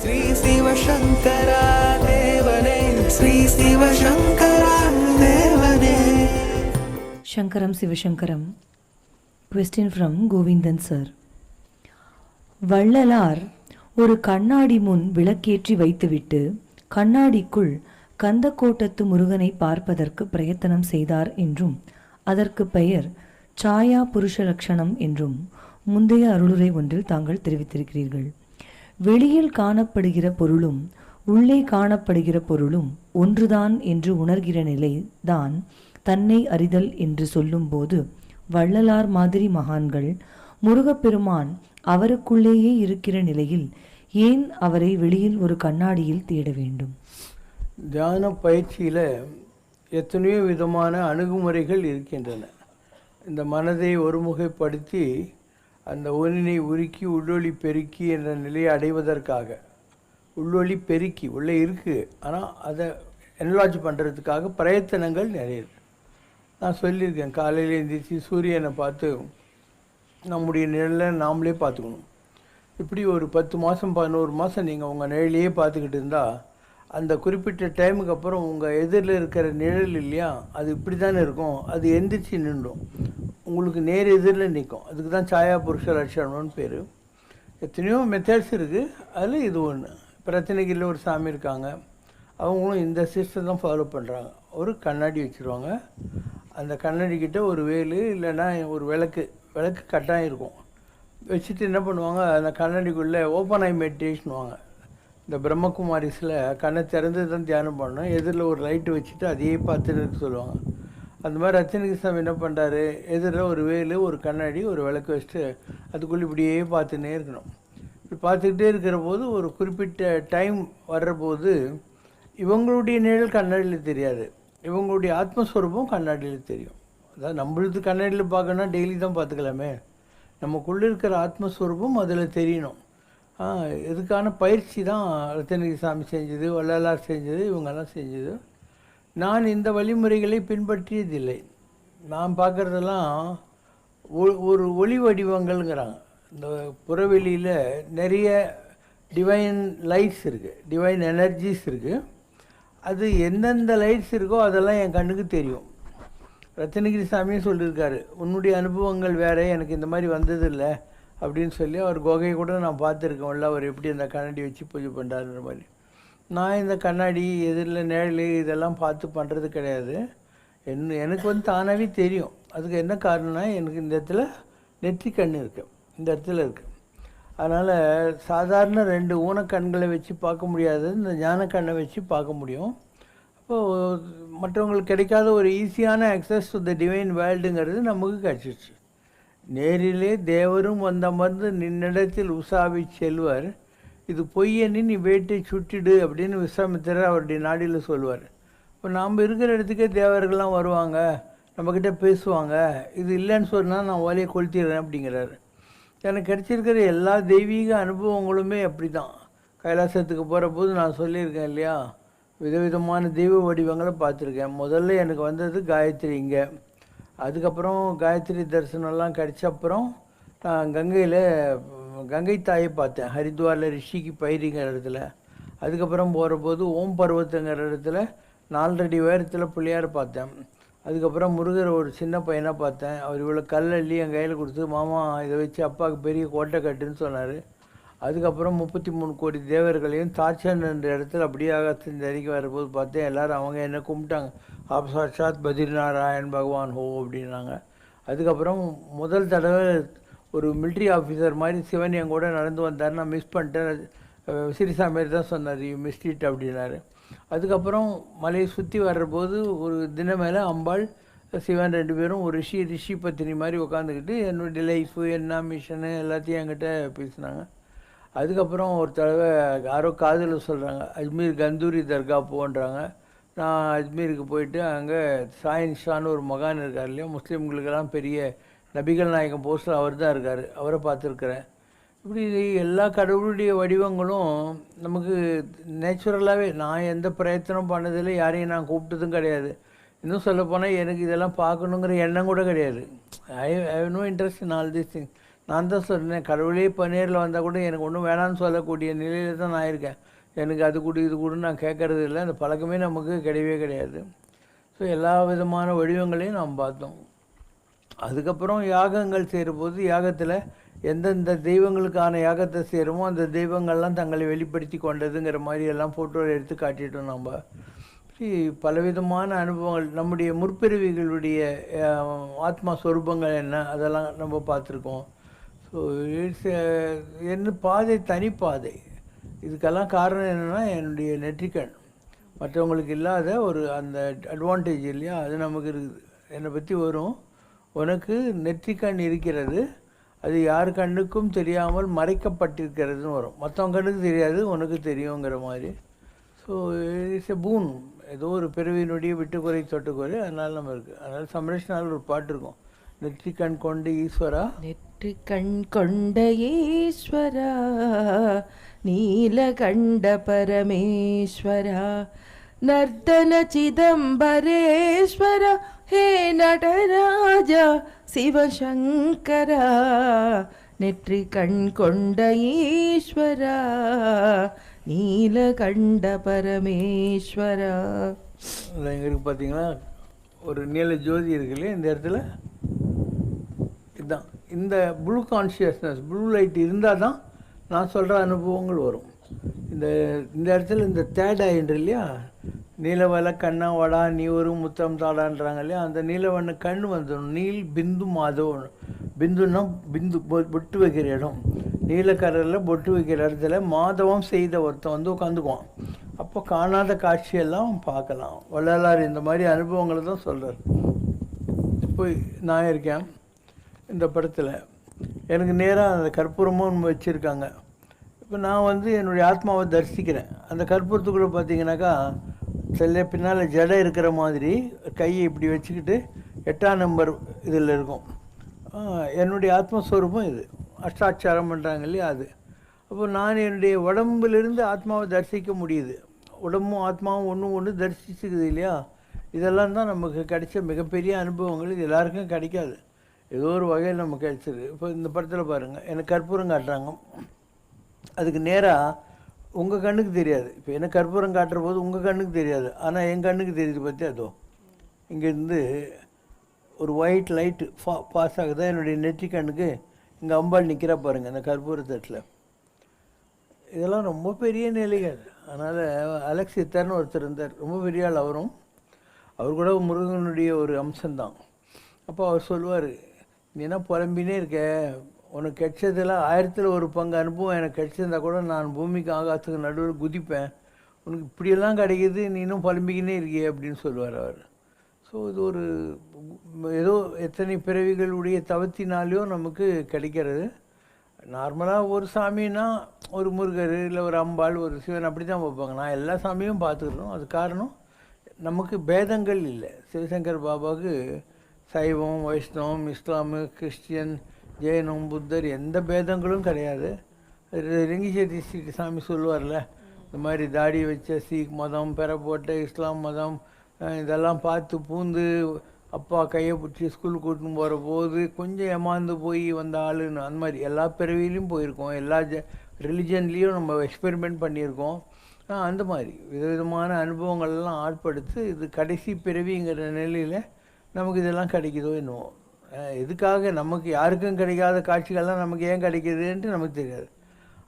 ஸ்ரீ சிவசங்கரா தேவனே, ஸ்ரீ சிவசங்கரா தேவனே. Shankaram Sivashankaram. Question from Govindan sir. Vallalar ஒரு கண்ணாடி முன் விளக்கேற்றி வைத்துவிட்டு கண்ணாடிக்குள் கந்தக்கோட்டத்து முருகனை பார்ப்பதற்கு பிரயத்தனம் செய்தார் என்றும் அதற்கு பெயர் சாயா புருஷ லட்சணம் என்றும் முந்தைய அருளுரை ஒன்றில் தாங்கள் தெரிவித்திருக்கிறீர்கள். வெளியில் காணப்படுகிற பொருளும் உள்ளே காணப்படுகிற பொருளும் ஒன்றுதான் என்று உணர்கிற நிலைதான் தன்னை அறிதல் என்று சொல்லும்போது வள்ளலார் மாதிரி மகான்கள் முருகப்பெருமான் அவருக்குள்ளேயே இருக்கிற நிலையில் ஏன் அவரை வெளியில் ஒரு கண்ணாடியில் தேட வேண்டும்? தியான பயிற்சியில் எத்தனையோ விதமான அணுகுமுறைகள் இருக்கின்றன. இந்த மனதை ஒருமுகைப்படுத்தி அந்த ஒளினை உருக்கி உள்ளொளி பெருக்கி என்ற நிலையை அடைவதற்காக, உள்ளொளி பெருக்கி உள்ளே இருக்குது ஆனால் அதை என்லார்ஜ் பண்ணுறதுக்காக பிரயத்தனங்கள் நிறைய இருக்குது. நான் சொல்லியிருக்கேன், காலையில் எழுந்திரிச்சு சூரியனை பார்த்து நம்முடைய நிழலை நாமளே பார்த்துக்கணும். இப்படி ஒரு 10 மாதம் 11 மாதம் நீங்கள் உங்கள் நிழலையே பார்த்துக்கிட்டு இருந்தால் அந்த குறிப்பிட்ட டைமுக்கு அப்புறம் உங்கள் எதிரில் இருக்கிற நிழல் இல்லையா, அது இப்படி தானே இருக்கும், அது எந்திரிச்சு நின்றும் உங்களுக்கு நேர் எதிரில் நிற்கும். அதுக்கு தான் சாயா புருஷ லட்சணம்னு பேர். எத்தனையோ மெத்தட்ஸ் இருக்குது, அதில் இது ஒன்று. பிரச்சனைகளில் ஒரு சாமி இருக்காங்க, அவங்களும் இந்த சிஸ்டம் தான் ஃபாலோ பண்ணுறாங்க. ஒரு கண்ணாடி வச்சுருவாங்க, அந்த கண்ணாடிக்கிட்ட ஒரு வேலு இல்லைன்னா ஒரு விளக்கு கட்டாயம் இருக்கும். வச்சுட்டு என்ன பண்ணுவாங்க, அந்த கண்ணாடிக்குள்ளே ஓப்பன் ஐ மெடிடேஷன்வாங்க. இந்த பிரம்மகுமாரிஸில் கண்ணை திறந்து தான் தியானம் பண்ணணும். எதிரில் ஒரு லைட்டு வச்சுட்டு அதையே பார்த்துன்னு சொல்லுவாங்க. அந்த மாதிரி ரத்தினகிரி சாமி என்ன பண்ணுறாரு, எதிரில் ஒரு வேலு ஒரு கண்ணாடி ஒரு விளக்கு வச்சுட்டு அதுக்குள்ளே இப்படியே பார்த்துன்னே இருக்கணும். இப்படி பார்த்துக்கிட்டே இருக்கிற போது ஒரு குறிப்பிட்ட டைம் வர்ற போது இவங்களுடைய நிழல் கண்ணாடியில் தெரியாது, இவங்களுடைய ஆத்மஸ்வரூபம் கண்ணாடியில் தெரியும். அதாவது நம்மளுக்கு கண்ணாடியில் பார்க்கணுன்னா டெய்லி தான் பார்த்துக்கலாமே, நமக்குள்ளே இருக்கிற ஆத்மஸ்வரூபம் அதில் தெரியணும். இதுக்கான பயிற்சி தான் ரத்தினகிரி சாமி செஞ்சது, வள்ளலார் செஞ்சது, இவங்கெல்லாம் செஞ்சது. நான் இந்த வழிமுறைகளை பின்பற்றியதில்லை. நான் பார்க்குறதெல்லாம் ஒரு ஒளி வடிவங்கள்ங்கிறாங்க. இந்த புறவெளியில் நிறைய டிவைன் லைட்ஸ் இருக்குது, டிவைன் எனர்ஜிஸ் இருக்குது. அது எந்தெந்த லைட்ஸ் இருக்கோ அதெல்லாம் என் கண்ணுக்கு தெரியும். ரத்தினகிரி சாமியும் சொல்லியிருக்காரு, உன்னுடைய அனுபவங்கள் வேறு, எனக்கு இந்த மாதிரி வந்ததில்லை அப்படின்னு சொல்லி. அவர் குகையை கூட நான் பார்த்துருக்கேன்ல, அவர் எப்படி அந்த கண்ணாடி வச்சு பூஜை பண்ணுறாருன்ற மாதிரி. நான் இந்த கண்ணாடி எதிரில் நிழல் இதெல்லாம் பார்த்து பண்ணுறது கிடையாது. எனக்கு வந்து தானாகவே தெரியும். அதுக்கு என்ன காரணம்னா, எனக்கு இந்த இடத்துல நெற்றி கண் இருக்குது, இந்த இடத்துல இருக்குது. அதனால் சாதாரண 2 ஊனக்கண்களை வச்சு பார்க்க முடியாது, இந்த ஞான கண்ணை வச்சு பார்க்க முடியும். அப்போது மற்றவங்களுக்கு கிடைக்காத ஒரு ஈஸியான அக்சஸ் டு த டிவைன் வேர்ல்டுங்கிறது நமக்கு கிடச்சிச்சு. நேரிலே தேவரும் வந்தமர்ந்து நின்னிடத்தில் உசாவி செல்வர், இது பொய்யன்னு நீ வேட்டை சுட்டிடு அப்படின்னு விஸ்வாமித்திரர் அவருடைய நாடியில் சொல்லுவார். இப்போ நாம் இருக்கிற இடத்துக்கே தேவர்கள்லாம் வருவாங்க, நம்மக்கிட்ட பேசுவாங்க. இது இல்லைன்னு சொன்னால் நான் ஓலையை கொளுத்திடுறேன் அப்படிங்கிறாரு. எனக்கு கிடச்சிருக்கிற எல்லா தெய்வீக அனுபவங்களுமே அப்படி தான். கைலாசத்துக்கு போகிற போது நான் சொல்லியிருக்கேன் இல்லையா, விதவிதமான தெய்வ வடிவங்களை பார்த்துருக்கேன். முதல்ல எனக்கு வந்தது காயத்ரி இங்கே. அதுக்கப்புறம் காயத்ரி தரிசனம்லாம் கிடச்ச அப்புறம் நான் கங்கை தாயை பார்த்தேன், ஹரித்வாரில் ரிஷிக்கு பயிரிங்கிற இடத்துல. அதுக்கப்புறம் போகிற போது ஓம் பர்வத்துங்கிற இடத்துல 4 அடி உயரத்தில் பிள்ளையார் பார்த்தேன். அதுக்கப்புறம் முருகர் ஒரு சின்ன பையனாக பார்த்தேன். அவர் இவ்வளோ கல்லள்ளி என் கையில் கொடுத்து, மாமா இதை வச்சு அப்பாவுக்கு பெரிய கோட்டை கட்டுன்னு சொன்னார். அதுக்கப்புறம் 33 கோடி தேவர்களையும் தாச்சன் என்ற இடத்துல அப்படியே ஆகாசத்தின் அறிக்கை வரும்போது பார்த்தேன். எல்லோரும் அவங்க என்ன கும்பிட்டாங்க, ஆப் சாட்சாத் பத்ரிநாராயண் பகவான் ஹோ அப்படின்னாங்க. அதுக்கப்புறம் முதல் தடவை ஒரு மிலிட்ரி ஆஃபீஸர் மாதிரி சிவன் என் கூட நடந்து வந்தார், நான் மிஸ் பண்ணிட்டேன். சிறிசாமி தான் சொன்னார், யூ மிஸ்ட் இட் அப்படின்னாரு. அதுக்கப்புறம் மலையை சுற்றி வர்றபோது ஒரு தினம் மேலே அம்பாள் சிவன் 2 பேரும் ஒரு ரிஷி பத்தினி மாதிரி உட்காந்துக்கிட்டு என்னுடைய லைஃபு என்ன மிஷனு எல்லாத்தையும் என்கிட்ட பேசினாங்க. அதுக்கப்புறம் ஒரு தடவை யாரோ காதில் சொல்கிறாங்க, அஜ்மீர் கந்தூரி தர்கா போன்றாங்க. நான் அஜ்மீருக்கு போயிட்டு அங்கே சாயின் ஷான்னு ஒரு மகான் இருக்கார் இல்லையா, முஸ்லீம்களுக்கெல்லாம் பெரிய நபிகள் நாயகம் போஸ்டர் அவர் தான் இருக்கார், அவரை பார்த்துருக்குறேன். இப்படி எல்லா கடவுளுடைய வடிவங்களும் நமக்கு நேச்சுரலாகவே, நான் எந்த பிரயத்தனம் பண்ணதில்லை, யாரையும் நான் கூப்பிட்டதும் கிடையாது. இன்னும் சொல்லப்போனால் எனக்கு இதெல்லாம் பார்க்கணுங்கிற எண்ணம் கூட கிடையாது. I have no interest in all this thing. நான் தான் சொன்னேன், கடவுளே இப்போ நேரில் வந்தால் கூட எனக்கு ஒன்றும் வேணான்னு சொல்லக்கூடிய நிலையில் தான் நான் இருக்கேன். எனக்கு அது கொடு இது கொடுன்னு நான் கேட்கறது இல்லை. அந்த பழக்கமே நமக்கு கிடையவே கிடையாது. ஸோ எல்லா விதமான வடிவங்களையும் நாம் பார்த்தோம். அதுக்கப்புறம் யாகங்கள் செய்கிறபோது யாகத்தில் எந்தெந்த தெய்வங்களுக்கான யாகத்தை செய்கிறோமோ அந்த தெய்வங்கள்லாம் தங்களை வெளிப்படுத்தி கொண்டதுங்கிற மாதிரி எல்லாம் ஃபோட்டோவில் எடுத்து காட்டிட்டோம். நம்ம பலவிதமான அனுபவங்கள், நம்முடைய முற்பிறவிகளுடைய ஆத்மா சொரூபங்கள் என்ன, அதெல்லாம் நம்ம பார்த்துருக்கோம். ஸோ இட்ஸ் என்ன பாதை, தனிப்பாதை. இதுக்கெல்லாம் காரணம் என்னென்னா என்னுடைய நெற்றிக்கண். மற்றவங்களுக்கு இல்லாத ஒரு அந்த அட்வான்டேஜ் இல்லையா, அது நமக்கு இருக்குது. என்னை பற்றி வரும், உனக்கு நெற்றிக்கண் இருக்கிறது, அது யார் கண்ணுக்கும் தெரியாமல் மறைக்கப்பட்டிருக்கிறதுன்னு வரும். மற்றவங்க கண்ணுக்கு தெரியாது, உனக்கு தெரியுங்கிற மாதிரி. So it's a boon. ஏதோ ஒரு பிறவியினுடைய விட்டுக்குறை தொட்டுக்குறை, அதனால நம்ம இருக்குது. அதனால் சமரேஷ்னால் ஒரு பாட்டு இருக்கும், நெற்றிக்கண் கொண்ட ஈஸ்வரா, நெற்றிக்கண் கொண்ட ஈஸ்வரா, நீலகண்ட பரமேஸ்வரா, நர்த்தன சிதம்பரேஸ்வர, ஹே நடராஜா சிவசங்கரா, நெற்றிக்கண் கொண்ட ஈஸ்வரா, நீலகண்ட பரமேஸ்வரா. எங்கே இருக்குது பார்த்தீங்கன்னா, ஒரு நீல ஜோதி இருக்கு இல்லையா இந்த இடத்துல. இதுதான் இந்த ப்ளூ கான்ஷியஸ்னஸ், ப்ளூ லைட் இருந்தால் தான் நான் சொல்கிற அனுபவங்கள் வரும். இந்த இந்த இடத்துல இந்த தேர்ட் ஐன்று இல்லையா, நீலவல கண்ணா வடா நீ ஒரு முத்தம் தாடான்றாங்க இல்லையா, அந்த நீலவண்ண கண் வந்துடும். நீல் பிந்து மாதவன், பிந்துன்னா பிந்து பொட்டு வைக்கிற இடம். நீலக்கடலில் பொட்டு வைக்கிற இடத்துல மாதவம் செய்த ஒருத்தன் வந்து உட்காந்துக்குவான். அப்போ காணாத காட்சியெல்லாம் பார்க்கலாம். வள்ளலார் இந்த மாதிரி அனுபவங்களை தான் சொல்கிறார். இப்போ நான் இருக்கேன் இந்த படத்தில், எனக்கு நேராக அந்த கற்பூரமும் வச்சுருக்காங்க. இப்போ நான் வந்து என்னுடைய ஆத்மாவை தரிசிக்கிறேன். அந்த கற்பூரத்துக்குள்ளே பார்த்தீங்கன்னாக்கா சில பின்னால் ஜடை இருக்கிற மாதிரி கையை இப்படி வச்சுக்கிட்டு 8ஆம் நம்பர் இதில் இருக்கும். என்னுடைய ஆத்மஸ்வரூபம் இது, அஷ்டாட்சாரம் பண்ணுறாங்க இல்லையா அது. அப்போ நான் என்னுடைய உடம்புலேருந்து ஆத்மாவை தரிசிக்க முடியுது. உடம்பும் ஆத்மாவும் ஒன்று தரிசிச்சுக்குது இல்லையா. இதெல்லாம் தான் நமக்கு கிடைச்ச மிகப்பெரிய அனுபவங்கள். இது எல்லாருக்கும் கிடைக்காது, ஏதோ ஒரு வகையில் நமக்கு கிடைச்சிது. இப்போ இந்த படத்தில் பாருங்கள், எனக்கு கற்பூரம் காட்டுறாங்க. அதுக்கு நேராக உங்கள் கண்ணுக்கு தெரியாது. இப்போ என்ன கற்பூரம் காட்டுற போது உங்கள் கண்ணுக்கு தெரியாது, ஆனால் என் கண்ணுக்கு தெரியுது பற்றி. அதோ இங்கேருந்து ஒரு ஒயிட் லைட்டு பாஸ் ஆகுதா என்னுடைய நெற்றி கண்ணுக்கு. இங்கே அம்பாள் நிற்கிறா பாருங்கள் அந்த கற்பூரத்தட்டில். இதெல்லாம் ரொம்ப பெரிய நிலைகள். அதனால் அலெக்ஸ் சித்தர்னு ஒருத்தர் இருந்தார், ரொம்ப பெரிய ஆள். அவர் கூட முருகனுடைய ஒரு அம்சம்தான். அப்போ அவர் சொல்லுவார், நீ என்ன புலம்பினே இருக்க, உனக்கு கிடைச்சதில் 1000ல் 1 பங்கு அனுபவம் எனக்கு கிடைச்சிருந்தா கூட நான் பூமிக்கு ஆகாசத்துக்கு நடுவில் குதிப்பேன். உனக்கு இப்படியெல்லாம் கிடைக்கிது, நீ இன்னும் புலம்பிக்கினே இருக்கியே அப்படின்னு சொல்லுவார் அவர். ஸோ இது ஒரு ஏதோ எத்தனை பிறவிகளுடைய தவத்தினாலேயோ நமக்கு கிடைக்கிறது. நார்மலாக ஒரு சாமின்னா ஒரு முருகர் இல்லை ஒரு அம்பாள் ஒரு சிவன் அப்படி தான் வைப்பாங்க. நான் எல்லா சாமியும் பார்த்துக்கிறோம். அது காரணம் நமக்கு பேதங்கள் இல்லை. சிவசங்கர் பாபாவுக்கு சைவம், வைஷ்ணவம், இஸ்லாமு, கிறிஸ்டியன், ஜெயனம், புத்தர் எந்த பேதங்களும் கிடையாது. லிங்கிசேத்தி ஸ்ரீ சாமி சொல்லுவார்ல, இந்த மாதிரி தாடி வச்ச சீக் மதம், பெற போட்ட இஸ்லாம் மதம், இதெல்லாம் பார்த்து பூந்து அப்பா கையை பிடிச்சி ஸ்கூலுக்கு கூட்டின்னு போகிற போது கொஞ்சம் ஏமாந்து போய் வந்த ஆளுன்னு, அந்த மாதிரி எல்லா பிறவிலையும் போயிருக்கோம். எல்லா ரிலிஜன்லேயும் நம்ம எக்ஸ்பெரிமெண்ட் பண்ணியிருக்கோம். அந்த மாதிரி விதவிதமான அனுபவங்கள்லாம் ஆட்படுத்து இது கடைசி பிறவிங்கிற நிலையில் நமக்கு இதெல்லாம் கிடைக்குதோ என்னவோ. எதுக்காக நமக்கு யாருக்கும் கிடைக்காத காட்சிகள்லாம் நமக்கு ஏன் கிடைக்கிதுன்ட்டு நமக்கு தெரியாது.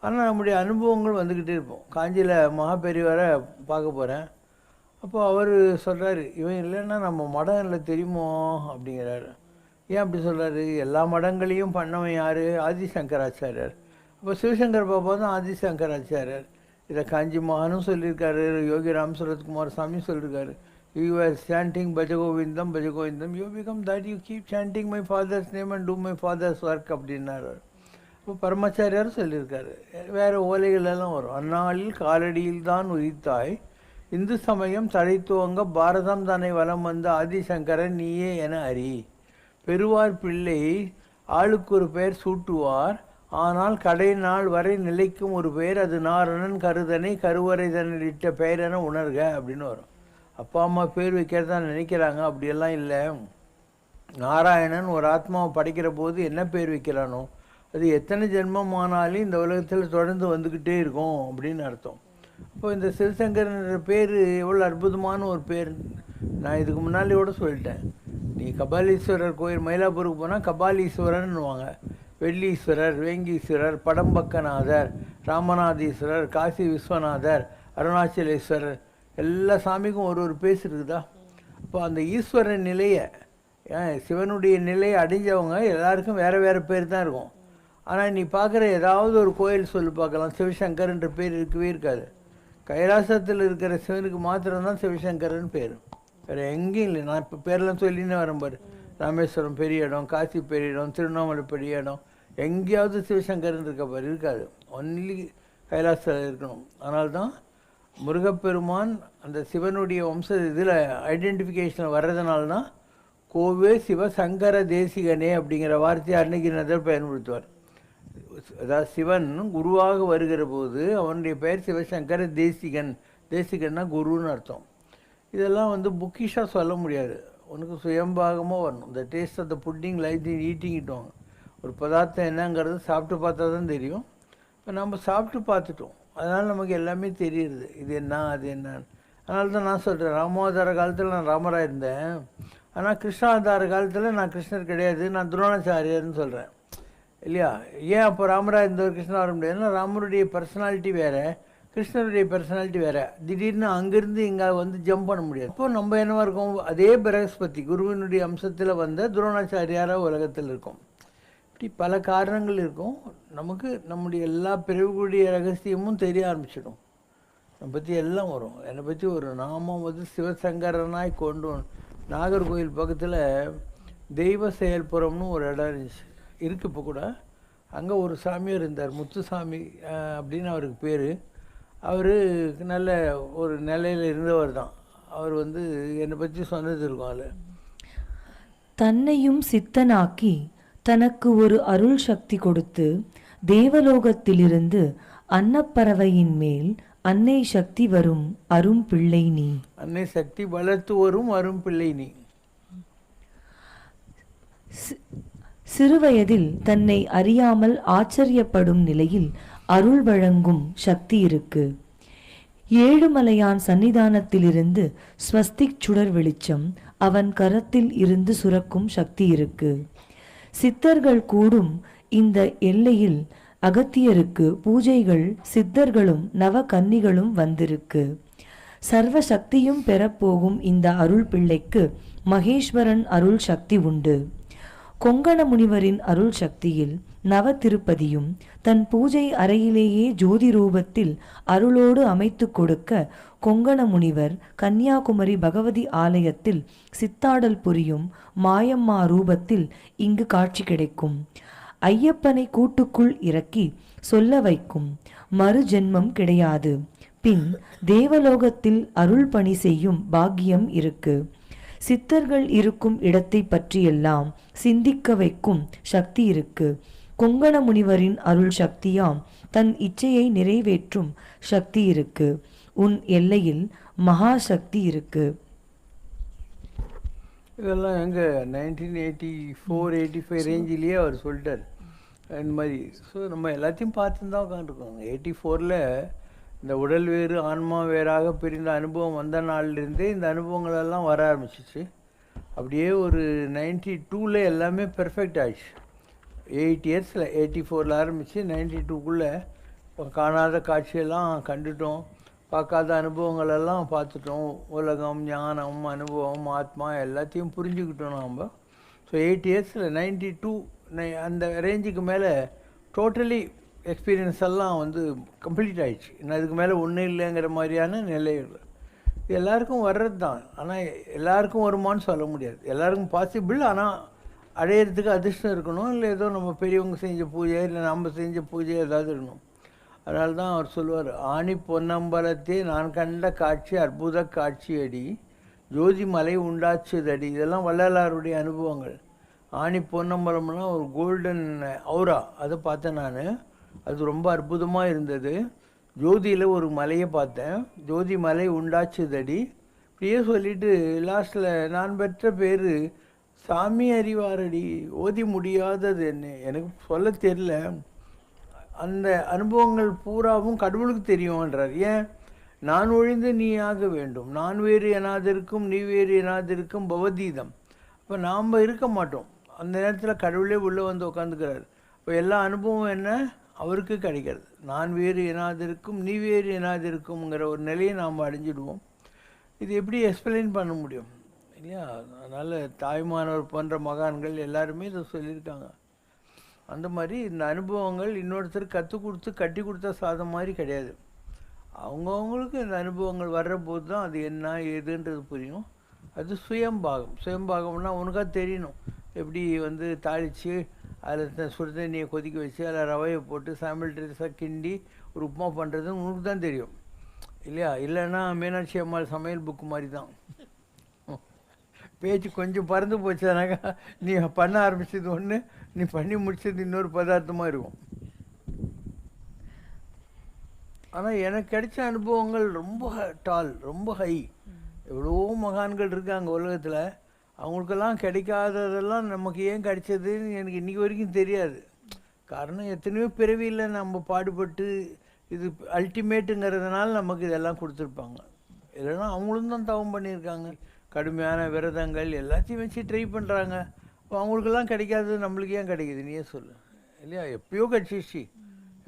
ஆனால் நம்முடைய அனுபவங்கள் வந்துக்கிட்டே இருப்போம். காஞ்சியில் மகாபெரிவரை பார்க்க போகிறேன். அப்போது அவர் சொல்கிறாரு, இவன் இல்லைன்னா நம்ம மடம் இல்லை தெரியுமோ அப்படிங்கிறாரு. ஏன் அப்படி சொல்கிறாரு? எல்லா மடங்களையும் பண்ணவன் யார்? ஆதிசங்கராச்சாரியர். அப்போ சிவசங்கர் பாபா தான் ஆதிசங்கராச்சாரியர். இதை காஞ்சி மகானும் சொல்லியிருக்காரு, யோகி ராம் சரத்குமார் சாமியும் சொல்லியிருக்காரு. You are chanting Bhajagovindam, Bhajagovindam, you become that, you keep chanting my father's name and do my father's work அப்படின்னாரு. இப்போ பரமாச்சாரியாரும் சொல்லியிருக்காரு. வேறு ஓலைகள் எல்லாம் வரும். அந்நாளில் காலடியில் தான் உதித்தாய், இந்து சமயம் தழைத்துவங்க பாரதம் தானே வலம் வந்த ஆதிசங்கரன் நீயே என அறி. பெறுவார் பிள்ளை ஆளுக்கு ஒரு பெயர் சூட்டுவார், ஆனால் கடை நாள் வரை நிலைக்கும் ஒரு பெயர், அது நாரணன் கருதனை கருவறை தன்னிட்ட பெயர் என உணர்க அப்படின்னு வரும். அப்பா அம்மா பேர் வைக்கிறதான் நினைக்கிறாங்க, அப்படியெல்லாம் இல்லை. நாராயணன் ஒரு ஆத்மாவை படைக்கிற போது என்ன பேர் வைக்கிறானோ அது எத்தனை ஜென்மமானாலும் இந்த உலகத்தில் தொடர்ந்து வந்துக்கிட்டே இருக்கும் அப்படின்னு அர்த்தம். இப்போ இந்த சிவசங்கரன்ற பேர் எவ்வளோ அற்புதமான ஒரு பேர். நான் இதுக்கு முன்னாடி கூட சொல்லிட்டேன். நீ கபாலீஸ்வரர் கோயில் மயிலாப்பூருக்கு போனால் கபாலீஸ்வரர்னுவாங்க, வெள்ளீஸ்வரர், வேங்கீஸ்வரர், படம்பக்கநாதர், ராமநாதீஸ்வரர், காசி விஸ்வநாதர், அருணாச்சலேஸ்வரர், எல்லா சாமிக்கும் ஒரு ஒரு பேர் இருக்குதா. அப்போ அந்த ஈஸ்வரன் நிலையை, சிவனுடைய நிலையை அடைஞ்சவங்க எல்லாருக்கும் வேறு வேறு பேர் தான் இருக்கும். ஆனால் நீ பார்க்குற ஏதாவது ஒரு கோயில் சொல்லி பார்க்கலாம், சிவசங்கர்ன்ற பேர் இருக்கவே இருக்காது. கைலாசத்தில் இருக்கிற சிவனுக்கு மாத்திரம்தான் சிவசங்கரன் பேர், வேறு எங்கேயும் இல்லை. நான் இப்போ பேரெல்லாம் சொல்லின்னு வரேன் பாரு. ராமேஸ்வரம் பெரிய இடம், காசி பெரிய இடம், திருவண்ணாமலை பெரிய இடம், எங்கேயாவது சிவசங்கரன் இருக்க பாரு, இருக்காது. ஒன்லி கைலாசத்தில் இருக்கணும். அதனால்தான் முருகப்பெருமான் அந்த சிவனுடைய வம்ச இதில் ஐடென்டிஃபிகேஷன் வர்றதுனால்தான் கோவே சிவசங்கர தேசிகனே அப்படிங்கிற வார்த்தையை அருணகிரிநாதர் பயன்படுத்துவார். அதாவது சிவன் குருவாக வருகிற போது அவனுடைய பெயர் சிவசங்கர தேசிகன். தேசிகன்னா குருன்னு அர்த்தம். இதெல்லாம் வந்து புக்கிஷாக சொல்ல முடியாது, உனக்கு சுயம்பாகமாக வரணும். இந்த taste of the pudding like eating இட்டுவாங்க. ஒரு பதார்த்தம் என்னங்கிறது சாப்பிட்டு பார்த்தா தான் தெரியும். இப்போ நம்ம சாப்பிட்டு பார்த்துட்டோம், அதனால் நமக்கு எல்லாமே தெரியுது, இது என்ன அது என்னன்னு. அதனால தான் நான் சொல்கிறேன், ராமாவதார காலத்தில் நான் ராமராக இருந்தேன், ஆனால் கிருஷ்ணாவதார காலத்தில் நான் கிருஷ்ணர் கிடையாது, நான் துரோணாச்சாரியர்னு சொல்கிறேன் இல்லையா. ஏன் அப்போ ராமராக இருந்தவர் கிருஷ்ணா வர முடியாதுன்னா, ராமருடைய பர்சனாலிட்டி வேறு, கிருஷ்ணருடைய பர்சனாலிட்டி வேறு. திடீர்னு அங்கேருந்து இங்கே வந்து ஜம்ப் பண்ண முடியாது. அப்போ நம்ம என்னவா இருக்கோம், அதே பிரகஸ்பதி குருவினுடைய அம்சத்தில் வந்த துரோணாச்சாரியாராக உலகத்தில் இருக்கும். இப்படி பல காரணங்கள் இருக்கும். நமக்கு நம்முடைய எல்லா பிறவுகளுடைய ரகசியமும் தெரிய ஆரம்பிச்சிடும். என்னை பற்றி எல்லாம் வரும். என்னை பற்றி ஒரு நாமம் வந்து சிவசங்கரனாய் கொண்டு நாகர்கோவில் பக்கத்தில் தெய்வ செயல்புறம்னு ஒரு இடம் இருந்துச்சு, இருக்குது இப்போ கூட. அங்கே ஒரு சாமியார் இருந்தார், முத்துசாமி அப்படின்னு அவருக்கு பேர். அவர் நல்ல ஒரு நிலையில் இருந்தவர் தான். அவர் வந்து என்னை பற்றி சொன்னது இருக்கும். அதில் தன்னையும் சித்தனாக்கி தனக்கு ஒரு அருள் சக்தி கொடுத்து தேவலோகத்திலிருந்து அன்னப்பறவையின் மேல் அன்னை சக்தி வரும் அரும் பிள்ளை நீ. அன்னை சக்தி வளர்த்து வரும் அரும் பிள்ளை நீ. சிறுவயதில் தன்னை அறியாமல் ஆச்சரியப்படும் நிலையில் அருள் வழங்கும் சக்தி இருக்கு. ஏழுமலையான் சன்னிதானத்திலிருந்து ஸ்வஸ்திக் சுடர் வெளிச்சம் அவன் கரத்தில் இருந்து சுரக்கும் சக்தி இருக்கு. சித்தர்கள் கூடும் இந்த எல்லையில் அகத்தியருக்கு பூஜைகள், சித்தர்களும் நவ கன்னிகளும் வந்திருக்கு. சர்வ சக்தியும் பெறப்போகும் இந்த அருள் பிள்ளைக்கு மகேஸ்வரன் அருள் சக்தி உண்டு. கொங்கண முனிவரின் அருள் சக்தியில் நவ திருப்பதியும் தன் பூஜை அறையிலேயே ஜோதி ரூபத்தில் அருளோடு அமைத்து கொடுக்க கொங்கண முனிவர் கன்னியாகுமரி பகவதி ஆலயத்தில் சித்தாடல் புரியும் மாயம்மா ரூபத்தில் இங்கு காட்சி கிடைக்கும். ஐயப்பனை கூட்டுக்குள் இறக்கி சொல்ல வைக்கும் மறு ஜென்மம் கிடையாது, பின் தேவலோகத்தில் அருள் பணி செய்யும் பாக்கியம் இருக்கு. சித்தர்கள் இருக்கும் இடத்தை பற்றியெல்லாம் சிந்திக்க வைக்கும் சக்தி இருக்கு. கொங்கண முனிவரின் அருள் சக்தியாம் தன் இச்சையை நிறைவேற்றும் சக்தி இருக்கு. உன் எல்லையில் மகா சக்தி இருக்கு. இதெல்லாம் எங்கே 1984-85 ரேஞ்சிலேயே அவர் சொல்லிட்டார் இந்த மாதிரி. ஸோ நம்ம எல்லாத்தையும் பார்த்துன்னு தான் உட்காந்துருக்கோம். 84ல் இந்த உடல் வேறு ஆன்மா வேறாக பிரிந்த அனுபவம் வந்த நாள்லேருந்தே இந்த அனுபவங்களெல்லாம் வர ஆரம்பிச்சிச்சு. அப்படியே ஒரு 92ல் எல்லாமே பெர்ஃபெக்ட் ஆயிடுச்சு. 8 இயர்ஸில் 84ல் ஆரம்பித்து 92க்குள்ளே காணாத காட்சியெல்லாம் கண்டுட்டோம், பார்க்காத அனுபவங்களெல்லாம் பார்த்துட்டோம். உலகம், ஞானம், அனுபவம், ஆத்மா எல்லாத்தையும் புரிஞ்சுக்கிட்டோம் நாம். ஸோ 8 இயர்ஸில் 92 அந்த ரேஞ்சுக்கு மேலே டோட்டலி எக்ஸ்பீரியன்ஸ் எல்லாம் வந்து கம்ப்ளீட் ஆகிடுச்சு. இன்னும் அதுக்கு மேலே ஒன்றும் இல்லைங்கிற மாதிரியான நிலைகள் இது எல்லாருக்கும் வர்றது தான். ஆனால் எல்லாருக்கும் வருமானு சொல்ல முடியாது. எல்லாருக்கும் பாசிபிள், ஆனால் அடையிறதுக்கு அதிர்ஷ்டம் இருக்கணும், இல்லை ஏதோ நம்ம பெரியவங்க செஞ்ச பூஜை இல்லை நம்ம செஞ்ச பூஜை ஏதாவது இருக்கணும். அதனால தான் அவர் சொல்லுவார், ஆணி பொன்னம்பலத்தே நான் கண்ட காட்சி அற்புத காட்சியடி ஜோதி மலை உண்டாச்சுதடி. இதெல்லாம் வள்ளலாருடைய அனுபவங்கள். ஆணி பொன்னம்பலம்னா ஒரு கோல்டன் ஔரா, அதை பார்த்தேன் நான். அது ரொம்ப அற்புதமாக இருந்தது. ஜோதியில் ஒரு மலையை பார்த்தேன், ஜோதி மலை உண்டாச்சுதடி. இப்படியே சொல்லிவிட்டு லாஸ்ட்டில் நான் பெற்ற பேர் சாமி அறிவாரடி, ஓதி முடியாதது என்ன, எனக்கு சொல்ல தெரியல. அந்த அனுபவங்கள் பூராவும் கடவுளுக்கு தெரியும்ன்றார். ஏன்? நான் ஒழிந்து நீ ஆக வேண்டும், நான் வேறு எனாதிருக்கும் நீ வேறு எனாதிருக்கும் பவதீதம். அப்போ நாம் இருக்க மாட்டோம், அந்த நேரத்தில் கடவுளே உள்ளே வந்து உட்காந்துக்கிறார். இப்போ எல்லா அனுபவம் என்ன அவருக்கு கிடைக்கிறது. நான் வேறு எனாதிருக்கும் நீ வேறு எனாதிருக்கும்ங்கிற ஒரு நிலையை நாம் அடைஞ்சிடுவோம். இது எப்படி எக்ஸ்பிளைன் பண்ண முடியும் இல்லையா? அதனால் தாய்மானவர் போன்ற மகான்கள் எல்லாருமே இதை சொல்லியிருக்காங்க. அந்த மாதிரி இந்த அனுபவங்கள் இன்னொருத்தர் கற்றுக் கொடுத்து கட்டி கொடுத்த சாதம் மாதிரி கிடையாது. அவங்கவுங்களுக்கு இந்த அனுபவங்கள் வர்ற போது தான் அது என்ன ஏதுன்றது புரியும். அது சுயம்பாகம். சுயம்பாகம்னா உனக்காக தெரியணும். எப்படி வந்து தாளித்து அதில் சுடுதண்ணியை கொதிக்க வச்சு அதில் ரவையை போட்டு சாம்பிள்டரிஸாக கிண்டி ஒரு உப்புமா பண்ணுறதுன்னு உனக்கு தான் தெரியும் இல்லையா? இல்லைன்னா மீனாட்சி அம்மாள் சமையல் புக்கு மாதிரி தான். பேச்சு கொஞ்சம் பறந்து போச்சுனாக்கா நீ பண்ண ஆரம்பிச்சது ஒன்று, நீ பண்ணி முடிச்சது இன்னொரு பதார்த்தமாக இருக்கும். ஆனால் எனக்கு கிடைச்ச அனுபவங்கள் ரொம்ப டால், ரொம்ப ஹை. எவ்வளோ மகான்கள் இருக்காங்க உலகத்தில், அவங்களுக்கெல்லாம் கிடைக்காததெல்லாம் நமக்கு ஏன் கிடைச்சதுன்னு எனக்கு இன்றைக்கி வரைக்கும் தெரியாது. காரணம் எத்தனையோ பிறவியில் நம்ம பாடுபட்டு இது அல்டிமேட்டுங்கிறதுனால நமக்கு இதெல்லாம் கொடுத்துருப்பாங்க. இல்லைன்னா அவங்களும் தான் தவம் பண்ணியிருக்காங்க, கடுமையான விரதங்கள் எல்லாத்தையும் வச்சு ட்ரை பண்ணுறாங்க. இப்போ அவங்களுக்கெல்லாம் கிடைக்காதது நம்மளுக்கு ஏன் கிடைக்கிது நீயே சொல்லு இல்லையா? எப்பயோ கிடச்சிச்சு.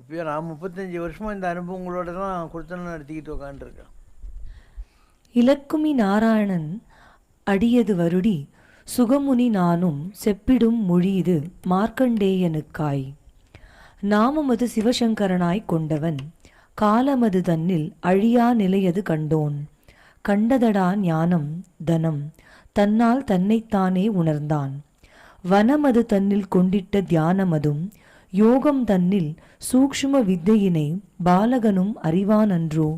எப்பயோ நான் 35 வருஷமாக இந்த அனுபவங்களோட தான் கொடுத்தன நடத்திக்கிட்டு உட்காந்துருக்கேன். இலக்குமி நாராயணன் அடியது வருடி சுகமுனி நானும் செப்பிடும் மொழியுது மார்க்கண்டேயனுக்காய். நாமமது சிவசங்கரனாய் கொண்டவன் காலமது தன்னில் அழியா நிலையது கண்டோன். கண்டதடா ஞானம் தனம் தன்னால் தன்னைத்தானே உணர்ந்தான். வனமது தன்னில் கொண்டிட்ட தியானமதும் யோகம் தன்னில் சூக்ஷ்ம வித்தையினை பாலகனும் அறிவானன்றோ.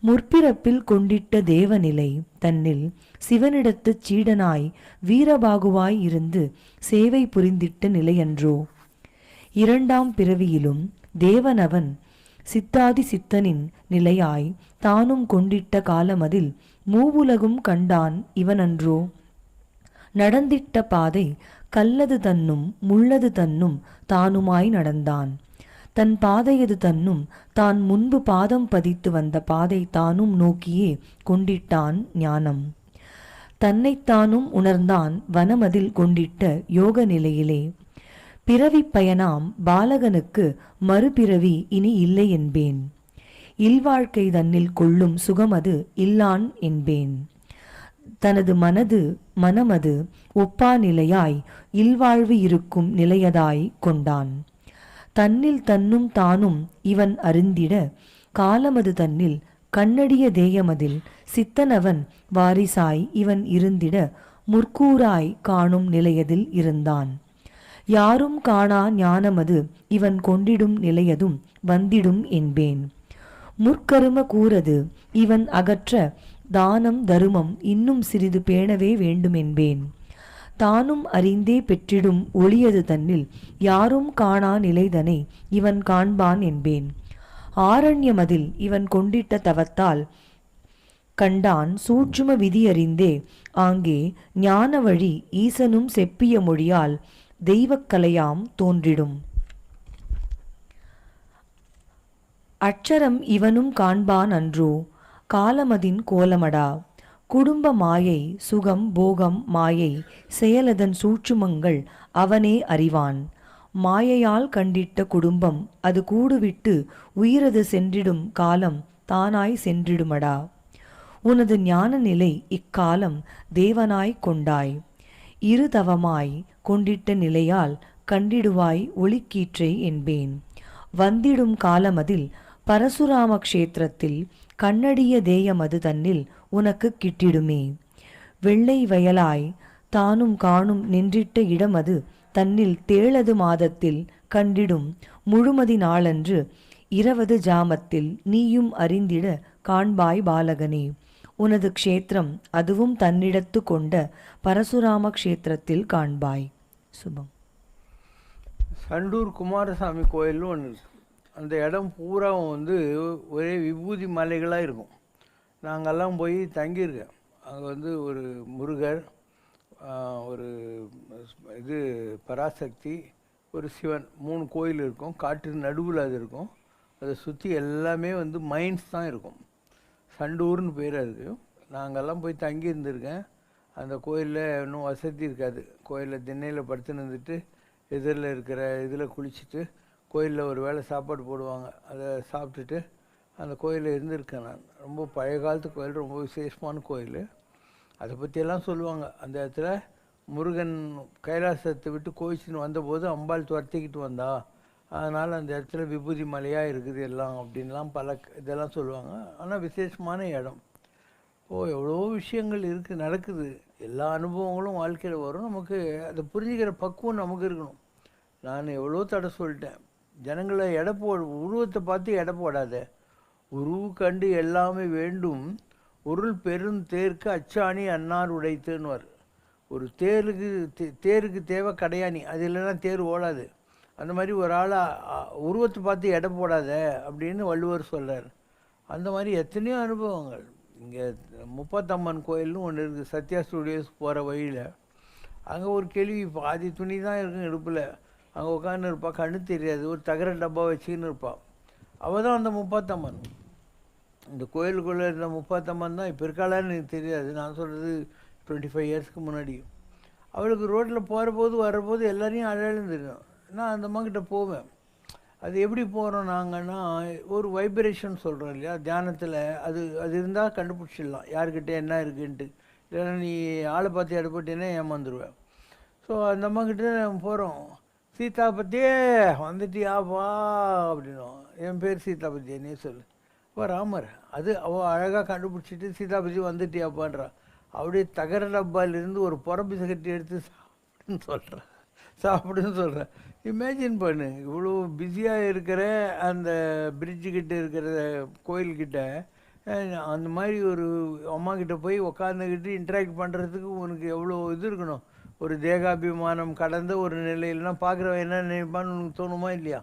முற்பிறப்பில் கொண்டிட்ட தேவநிலை தன்னில் சிவனிடத்துச் சீடனாய் வீரபாகுவாய் இருந்து சேவை புரிந்திட்ட நிலையன்றோ. இரண்டாம் பிறவியிலும் தேவனவன் சித்தாதி சித்தனின் நிலையாய் தானும் கொண்டிட்ட காலமதில் மூவுலகும் கண்டான் இவனன்றோ. நடந்திட்ட பாதை கல்லது தன்னும் முள்ளது தன்னும் தானுமாய் நடந்தான். தன் பாதையது தன்னும் தான் முன்பு பாதம் பதித்து வந்த பாதை தானும் நோக்கியே கொண்டிட்டான் ஞானம். தன்னைத்தானும் உணர்ந்தான் வனமதில் கொண்டிட்ட யோக நிலையிலே. பிறவி பயனாம் பாலகனுக்கு மறுபிறவி இனி இல்லை என்பேன். இல்வாழ்க்கை தன்னில் கொள்ளும் சுகமது இல்லான் என்பேன். தனது மனமது ஒப்பா நிலையாய் இல்வாழ்வு இருக்கும் நிலையதாய் கொண்டான். தன்னில் தன்னும் தானும் இவன் அறிந்திட காலமது தன்னில் கண்ணடிய தேயமதில் சித்தனவன் வாரிசாய் இவன் இருந்திட முற்கூறாய் காணும் நிலையதில் இருந்தான். யாரும் காணா ஞானமது இவன் கொண்டிடும் நிலையதும் வந்திடும் என்பேன். முற்கரும கூறது இவன் அகற்ற தானம் தருமம் இன்னும் சிறிது பேணவே வேண்டுமென்பேன். தானும் அறிந்தே பெற்றிடும் ஒளியது தன்னில் யாரும் காணா நிலைதனை இவன் காண்பான் என்பேன். ஆரண்யமதில் இவன் கொண்டிட்ட தவத்தால் கண்டான் சூட்சும விதியறிந்தே ஆங்கே ஞான வழி ஈசனும் செப்பிய மொழியால் தெய்வக்கலையாம் தோன்றிடும். அட்சரம் இவனும் காண்பான் அன்றோ காலமதின் கோலமடா. குடும்ப மாயை சுகம் போகம் மாயை செயலதன் சூட்சுமங்கள் அவனே அறிவான். மாயையால் கண்டிட்ட குடும்பம் அது கூடுவிட்டு உயிரது சென்றிடும் காலம் தானாய் சென்றிடுமடா. உனது ஞான நிலை இக்காலம் தேவனாய் கொண்டாய். இரு தவமாய் கொண்டிட்ட நிலையால் கண்டிடுவாய் ஒளிக்கீற்றை என்பேன். வந்திடும் காலமதில் பரசுராம க்ஷேத்திரத்தில் கண்ணடிய தேயமது தன்னில் உனக்கு கிட்டிடுமே. வெள்ளை வயலாய் தானும் காணும் நின்றிட்ட இடமது தன்னில் தேளது மாதத்தில் கண்டிடும் முழுமதி நாளன்று இரவது ஜாமத்தில் நீயும் அறிந்திட காண்பாய் பாலகனே. உனது க்ஷேத்திரம் அதுவும் தன்னிடத்து கொண்ட பரசுராம க்ஷேத்திரத்தில் காண்பாய். சுபம். சண்டூர் குமாரசாமி கோயில்னு ஒன்று இருக்குது. அந்த இடம் பூரா வந்து ஒரே விபூதி மலைகளாக இருக்கும். நாங்கள்லாம் போய் தங்கியிருக்கேன். அங்கே வந்து ஒரு முருகர், ஒரு இது பராசக்தி, ஒரு சிவன், 3 கோயில் இருக்கும். காட்டு நடுவில் அது இருக்கும். அதை சுற்றி எல்லாமே வந்து மைன்ஸ் தான் இருக்கும். சண்டூர்னு பேர் அதுக்கு. நாங்கள்லாம் போய் தங்கி இருந்திருக்கேன். அந்த கோயிலில் இன்னும் வசதி இருக்காது. கோயிலில் திண்ணையில் படுத்துன்னு இருந்துட்டு எதிரில் இருக்கிற இதில் குளிச்சுட்டு கோயிலில் ஒரு வேளை சாப்பாடு போடுவாங்க. அதை சாப்பிட்டுட்டு அந்த கோயிலில் இருந்திருக்கேன் நான். ரொம்ப பழைய காலத்து கோயில், ரொம்ப விசேஷமான கோயில். அதை பற்றியெல்லாம் சொல்லுவாங்க. அந்த இடத்துல முருகன் கைலாசத்தை விட்டு கோயிச்சுன்னு வந்தபோது அம்பாள் துரத்திக்கிட்டு வந்தா, அதனால் அந்த இடத்துல விபூதி மலையாக இருக்குது எல்லாம் அப்படின்லாம் பல இதெல்லாம் சொல்லுவாங்க. ஆனால் விசேஷமான இடம். எவ்வளோ விஷயங்கள் இருக்குது, நடக்குது. எல்லா அனுபவங்களும் வாழ்க்கையில் வரும். நமக்கு அதை புரிஞ்சுக்கிற பக்குவம் நமக்கு இருக்கணும். நான் எவ்வளோ தடை சொல்லிட்டேன், ஜனங்களை உருவத்தை பார்த்து எடை போடாத. உருவு கண்டு எல்லாமே வேண்டும், உருள் பெருந்தேருக்கு அச்சாணி அன்னார் உடைத்துன்னுவார். ஒரு தேருக்கு தேவை கடையாணி, அது இல்லைன்னா தேர் ஓடாது. அந்த மாதிரி ஒரு ஆளை உருவத்தை பார்த்து எடை போடாத அப்படின்னு வள்ளுவர் சொல்கிறார். அந்த மாதிரி எத்தனையோ அனுபவங்கள். இங்கே முப்பத்தம்மன் கோயில்னு ஒன்று இருக்குது, சத்யா ஸ்டுடியோஸ் போகிற வழியில். அங்கே ஒரு கேள்வி, பாதி துணி தான் இருக்கும் இடுப்பில். அங்கே உட்காந்து இருப்பாள், கண்ணு தெரியாது, ஒரு தகர டப்பா வச்சுக்கின்னு இருப்பாள். அவள் தான் அந்த முப்பாத்தம்மன். இந்த கோயிலுக்குள்ளே இருந்த முப்பாத்தம்மன் தான் இப்போ இருக்காளான்னு எனக்கு தெரியாது. நான் சொல்கிறது 25 இயர்ஸ்க்கு முன்னாடி. அவளுக்கு ரோட்டில் போகிற போது வர்றபோது எல்லாரையும் அழகுன்னு தெரியும். நான் அந்த அம்மாக்கிட்ட போவேன். அது எப்படி போகிறோம் நாங்கன்னா, ஒரு வைப்ரேஷன் சொல்கிறோம் இல்லையா தியானத்தில், அது இருந்தால் கண்டுபிடிச்சிடலாம் யாருக்கிட்ட என்ன இருக்குன்ட்டு. இல்லைன்னா நீ ஆளை பார்த்து இடப்பட்டேன்னா ஏமாந்துருவேன். ஸோ அந்த அம்மாக்கிட்ட நம்ம போகிறோம். சீதாபதியே வந்துட்டியாப்பா அப்படின்னும். என் பேர் சீதாபதியே, நீ சொல்லு. இப்போ ராமர், அது அவள் அழகாக கண்டுபிடிச்சிட்டு சீதாபதி வந்துட்டியாப்பான்றா. அப்படியே தகர டப்பாலிருந்து ஒரு புறம்பு கட்டி எடுத்து சாப்பிடுன்னு சொல்கிறேன். இமேஜின் பண்ணு, இவ்வளோ பிஸியாக இருக்கிற அந்த பிரிட்ஜுக்கிட்ட இருக்கிற கோயில்கிட்ட அந்த மாதிரி ஒரு அம்மாக்கிட்ட போய் உக்காந்துக்கிட்டு இன்ட்ராக்ட் பண்ணுறதுக்கு உனக்கு எவ்வளோ இது இருக்கணும். ஒரு தேகாபிமானம் கடந்த ஒரு நிலையில்னா பார்க்குறவன் என்ன நினைப்பான்னு உனக்கு தோணுமா இல்லையா?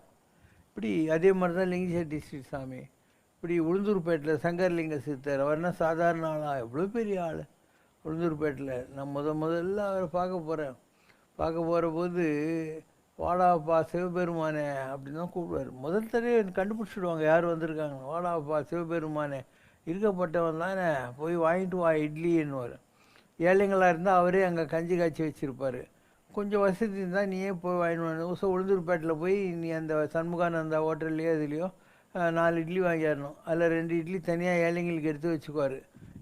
இப்படி அதே மாதிரி தான் லிங்கசெட்டி ஸ்ரீ சாமி. இப்படி உளுந்தூர்பேட்டில் சங்கர்லிங்க சித்தர், அவர்னா சாதாரண ஆளா, எவ்வளோ பெரிய ஆள். உளுந்தூர்பேட்டில் நான் முதல்ல அவரை பார்க்க போகிற போது வாடாப்பா சிவபெருமானே அப்படின்னு தான் கூப்பிடுவார். முதல் தடவை கண்டுபிடிச்சிடுவாங்க யார் வந்திருக்காங்க. வாடாப்பா சிவபெருமானே, இருக்கப்பட்டவன் தானே, போய் வாங்கிட்டு வா இட்லின்னுவார். ஏழைங்களாக இருந்தால் அவரே அங்கே கஞ்சி காய்ச்சி வச்சுருப்பார். கொஞ்சம் வசதி இருந்தால் நீயே போய் வாங்கிட்டு வரணும். ஸோ உளுந்தூர்பேட்டில் போய் நீ அந்த சண்முகானந்தா ஹோட்டல்லையோ இதுலேயோ 4 இட்லி வாங்கிடணும். அதில் 2 இட்லி தனியாக ஏழைங்களுக்கு எடுத்து வச்சுக்குவார்,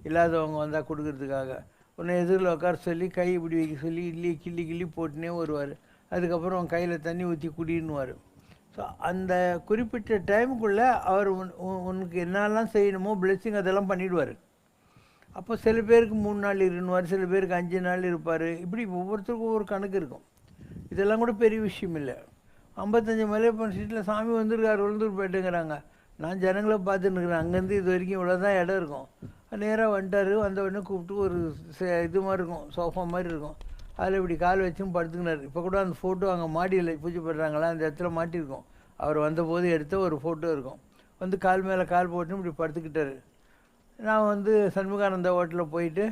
இல்லாதவங்க வந்தால் கொடுக்கறதுக்காக. உன்னை எதிரில் உட்கார சொல்லி கை இப்படி வைக்க சொல்லி இட்லியை கிள்ளி போட்டுனே வருவார். அதுக்கப்புறம் அவன் கையில் தண்ணி ஊற்றி குடின்னுவார். ஸோ அந்த குறிப்பிட்ட டைமுக்குள்ளே அவர் உனக்கு என்னெல்லாம் செய்யணுமோ பிளெஸ்ஸிங் அதெல்லாம் பண்ணிவிடுவார். அப்போ சில பேருக்கு 3 நாள் இருந்துவார், சில பேருக்கு 5 நாள் இருப்பார். இப்படி ஒவ்வொருத்தருக்கும் ஒவ்வொரு கணக்கு இருக்கும். இதெல்லாம் கூட பெரிய விஷயம் இல்லை. 55 மலையப்பன் ஸ்ட்ரீட்டில் சாமி வந்திருக்கார் உளுந்தூர்பேட்டுங்கிறாங்க. நான் ஜனங்களை பார்த்துன்னு இருக்கிறேன். அங்கேருந்து இது வரைக்கும் இவ்வளோ தான் இடம் இருக்கும். நேராக வந்துட்டார். வந்த உடனே கூப்பிட்டு ஒரு இது மாதிரி இருக்கும், சோஃபா மாதிரி இருக்கும். அதில் இப்படி கால் வச்சும் படுத்துக்கினார். இப்போ கூட அந்த ஃபோட்டோ அங்கே மாடியில் பூஜை பண்ணுறாங்களா அந்த இடத்துல மாட்டியிருக்கோம். அவர் வந்தபோது எடுத்த ஒரு ஃபோட்டோ இருக்கும். வந்து கால் மேலே கால் போட்டு இப்படி படுத்துக்கிட்டார். நான் சண்முகானந்தா ஹோட்டலில் போயிட்டு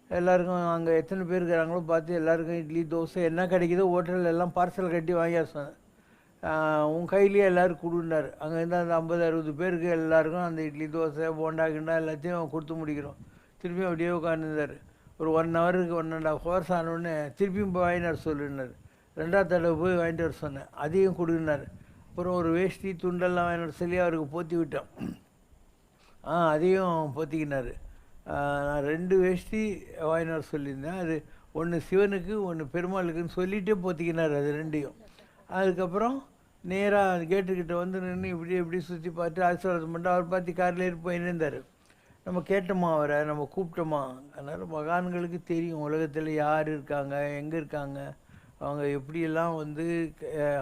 எல்லாருக்கும் அங்கே எத்தனை பேர் இருக்கிறாங்களோ பார்த்து எல்லாருக்கும் இட்லி தோசை என்ன கிடைக்குதோ ஹோட்டலில் எல்லாம் பார்சல் கட்டி வாங்கியா சொன்னேன். உன் கையிலேயே எல்லோரும் கொடுன்னார். அங்கே இருந்தால் அந்த 50-60 பேருக்கு எல்லாருக்கும் அந்த இட்லி தோசை போண்டா கிண்டா எல்லாத்தையும் கொடுத்து முடிக்கிறோம். திரும்பியும் அப்படியே உட்காந்துருந்தார். ஒரு 1 ஹவருக்கு 1.5 ஹவர்ஸ் ஆனோடனே திருப்பியும் போய் வாங்கினார் சொல்லுன்னார். 2வது தடவை போய் வாங்கிட்டு வர சொன்னேன், அதையும் கொடுன்னார். அப்புறம் ஒரு வேஷ்டி துண்டெல்லாம் வாங்கிட்டு சொல்லி அவருக்கு போற்றி விட்டோம். அதையும் போற்றிக்கினார். நான் 2 வேஷ்டி வாங்கிட்டு வர சொல்லியிருந்தேன். அது ஒன்று சிவனுக்கு ஒன்று பெருமாளுக்குன்னு சொல்லிகிட்டே போற்றிக்கினார் அது 2யும். அதுக்கப்புறம் நேராக கேட்டுக்கிட்ட நின்று இப்படி சுற்றி பார்த்து ஆசீர்வாதம் பண்ணிட்டு அவர் பார்த்து காரில் ஏறி போயின்னு இருந்தார். நம்ம கேட்டோமா, அவரை நம்ம கூப்பிட்டோமா? அதனால் மகான்களுக்கு தெரியும் உலகத்தில் யார் இருக்காங்க, எங்கே இருக்காங்க, அவங்க எப்படியெல்லாம்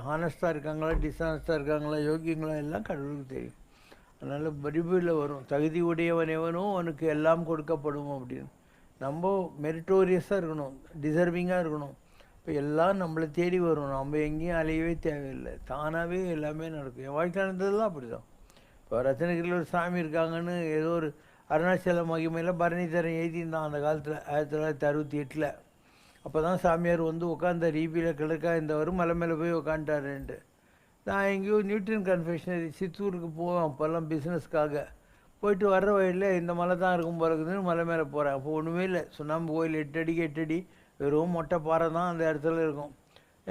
ஹானஸ்டாக இருக்காங்களா டிஸ்ஹானஸ்டாக இருக்காங்களா யோகியங்களா எல்லாம் கடவுளுக்கு தெரியும். அதனால் பைபிளில் வரும், தகுதி உடையவன் எவனோ அவனுக்கு எல்லாம் கொடுக்கப்படும் அப்படின்னு. நம்ம மெரிட்டோரியஸாக இருக்கணும், டிசர்விங்காக இருக்கணும். இப்போ எல்லாம் நம்மளை தேடி வரும், நம்ம எங்கேயும் அலையவே தேவையில்லை, தானாகவே எல்லாமே நடக்கும். என் வாழ்க்கை நடந்ததெல்லாம் அப்படி தான். இப்போ ரத்னகிரியில் ஒரு சாமி இருக்காங்கன்னு ஏதோ ஒரு அருணாச்சல மகிமையில் பரணிதரன் எழுதியிருந்தான் அந்த காலத்தில் 1968. அப்போ தான் சாமியார் வந்து உட்காந்த ரீபியில் கிழக்கா இருந்தவர் மலை மேலே போய் உட்காந்துட்டாருன்ட்டு. நான் எங்கேயோ நியூட்டன் கன்ஃபெஷனரி சித்தூருக்கு போவேன் அப்போல்லாம் பிஸ்னஸ்க்காக. போயிட்டு வர்ற வழியில் இந்த மலை தான் இருக்கும் போகிறதுன்னு மலை மேலே போகிறேன். அப்போ ஒன்றுமே இல்லை, சுண்ணாம்பு கோயில் 8 அடிக்கு 8 அடி, வெறும் மொட்டை பாறை தான் அந்த இடத்துல இருக்கும்.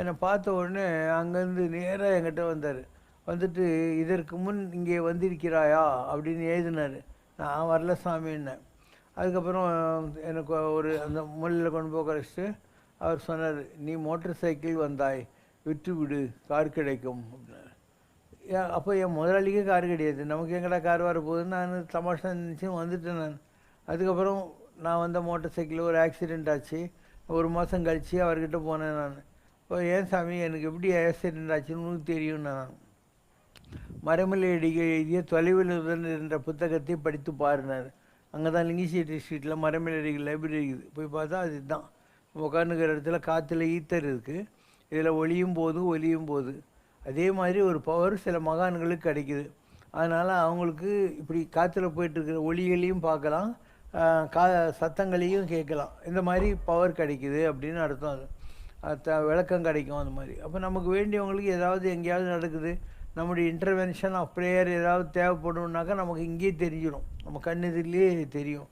என்னை பார்த்த உடனே அங்கேருந்து நேராக என்கிட்ட வந்தார். வந்துட்டு இதற்கு முன் இங்கே வந்திருக்கிறாயா அப்படின்னு எழுதினார். நான் வரல சாமின்னேன். அதுக்கப்புறம் எனக்கு ஒரு அந்த முள்ளில் கொண்டு போய் கழிச்சிட்டு அவர் சொன்னார், நீ மோட்டர் சைக்கிள் வந்தாய், விட்டு விடு, கார் கிடைக்கும் அப்படின்னாரு. அப்போ என் முதலாளிக்கே கார் கிடையாது, நமக்கு எங்கடா கார் வர போகுதுன்னு நான் தமாஷா நினச்சி வந்துட்டேன் நான். அதுக்கப்புறம் நான் வந்த மோட்டர் சைக்கிளில் ஒரு ஆக்சிடெண்ட் ஆச்சு. 1 மாதம் கழித்து அவர்கிட்ட போனேன் நான். இப்போ ஏன் சாமி எனக்கு எப்படி ஆக்சிடெண்ட் ஆச்சுன்னு உனக்கு தெரியும். நான் மரமலை அடிகள் எழுதிய தொலைவில் என்ற புத்தகத்தை படித்து பாருனார். அங்கே தான் லிங்கிசேட்டி ஸ்ட்ரீட்டில் மரமலை அடிகள் லைப்ரரி இருக்குது. போய் பார்த்தா அது இதுதான். உட்காந்துக்கிற இடத்துல காற்றுல ஈத்தர் இருக்குது, இதில் ஒளியும் போது அதே மாதிரி ஒரு பவர் சில மகான்களுக்கு கிடைக்குது. அதனால் அவங்களுக்கு இப்படி காற்றுல போயிட்டுருக்கிற ஒளிகளையும் பார்க்கலாம், சத்தங்களையும் கேட்கலாம். இந்த மாதிரி பவர் கிடைக்குது அப்படின்னு அர்த்தம். அது விளக்கம் கிடைக்கும் அந்த மாதிரி. அப்போ நமக்கு வேண்டியவங்களுக்கு ஏதாவது எங்கேயாவது நடக்குது, நம்முடைய இன்டர்வென்ஷன் ஆஃப் ப்ரேயர் ஏதாவது தேவைப்படும்னாக்கா நமக்கு இங்கேயே தெரிஞ்சிடும், நம்ம கண்ணெதிரிலே தெரியும்.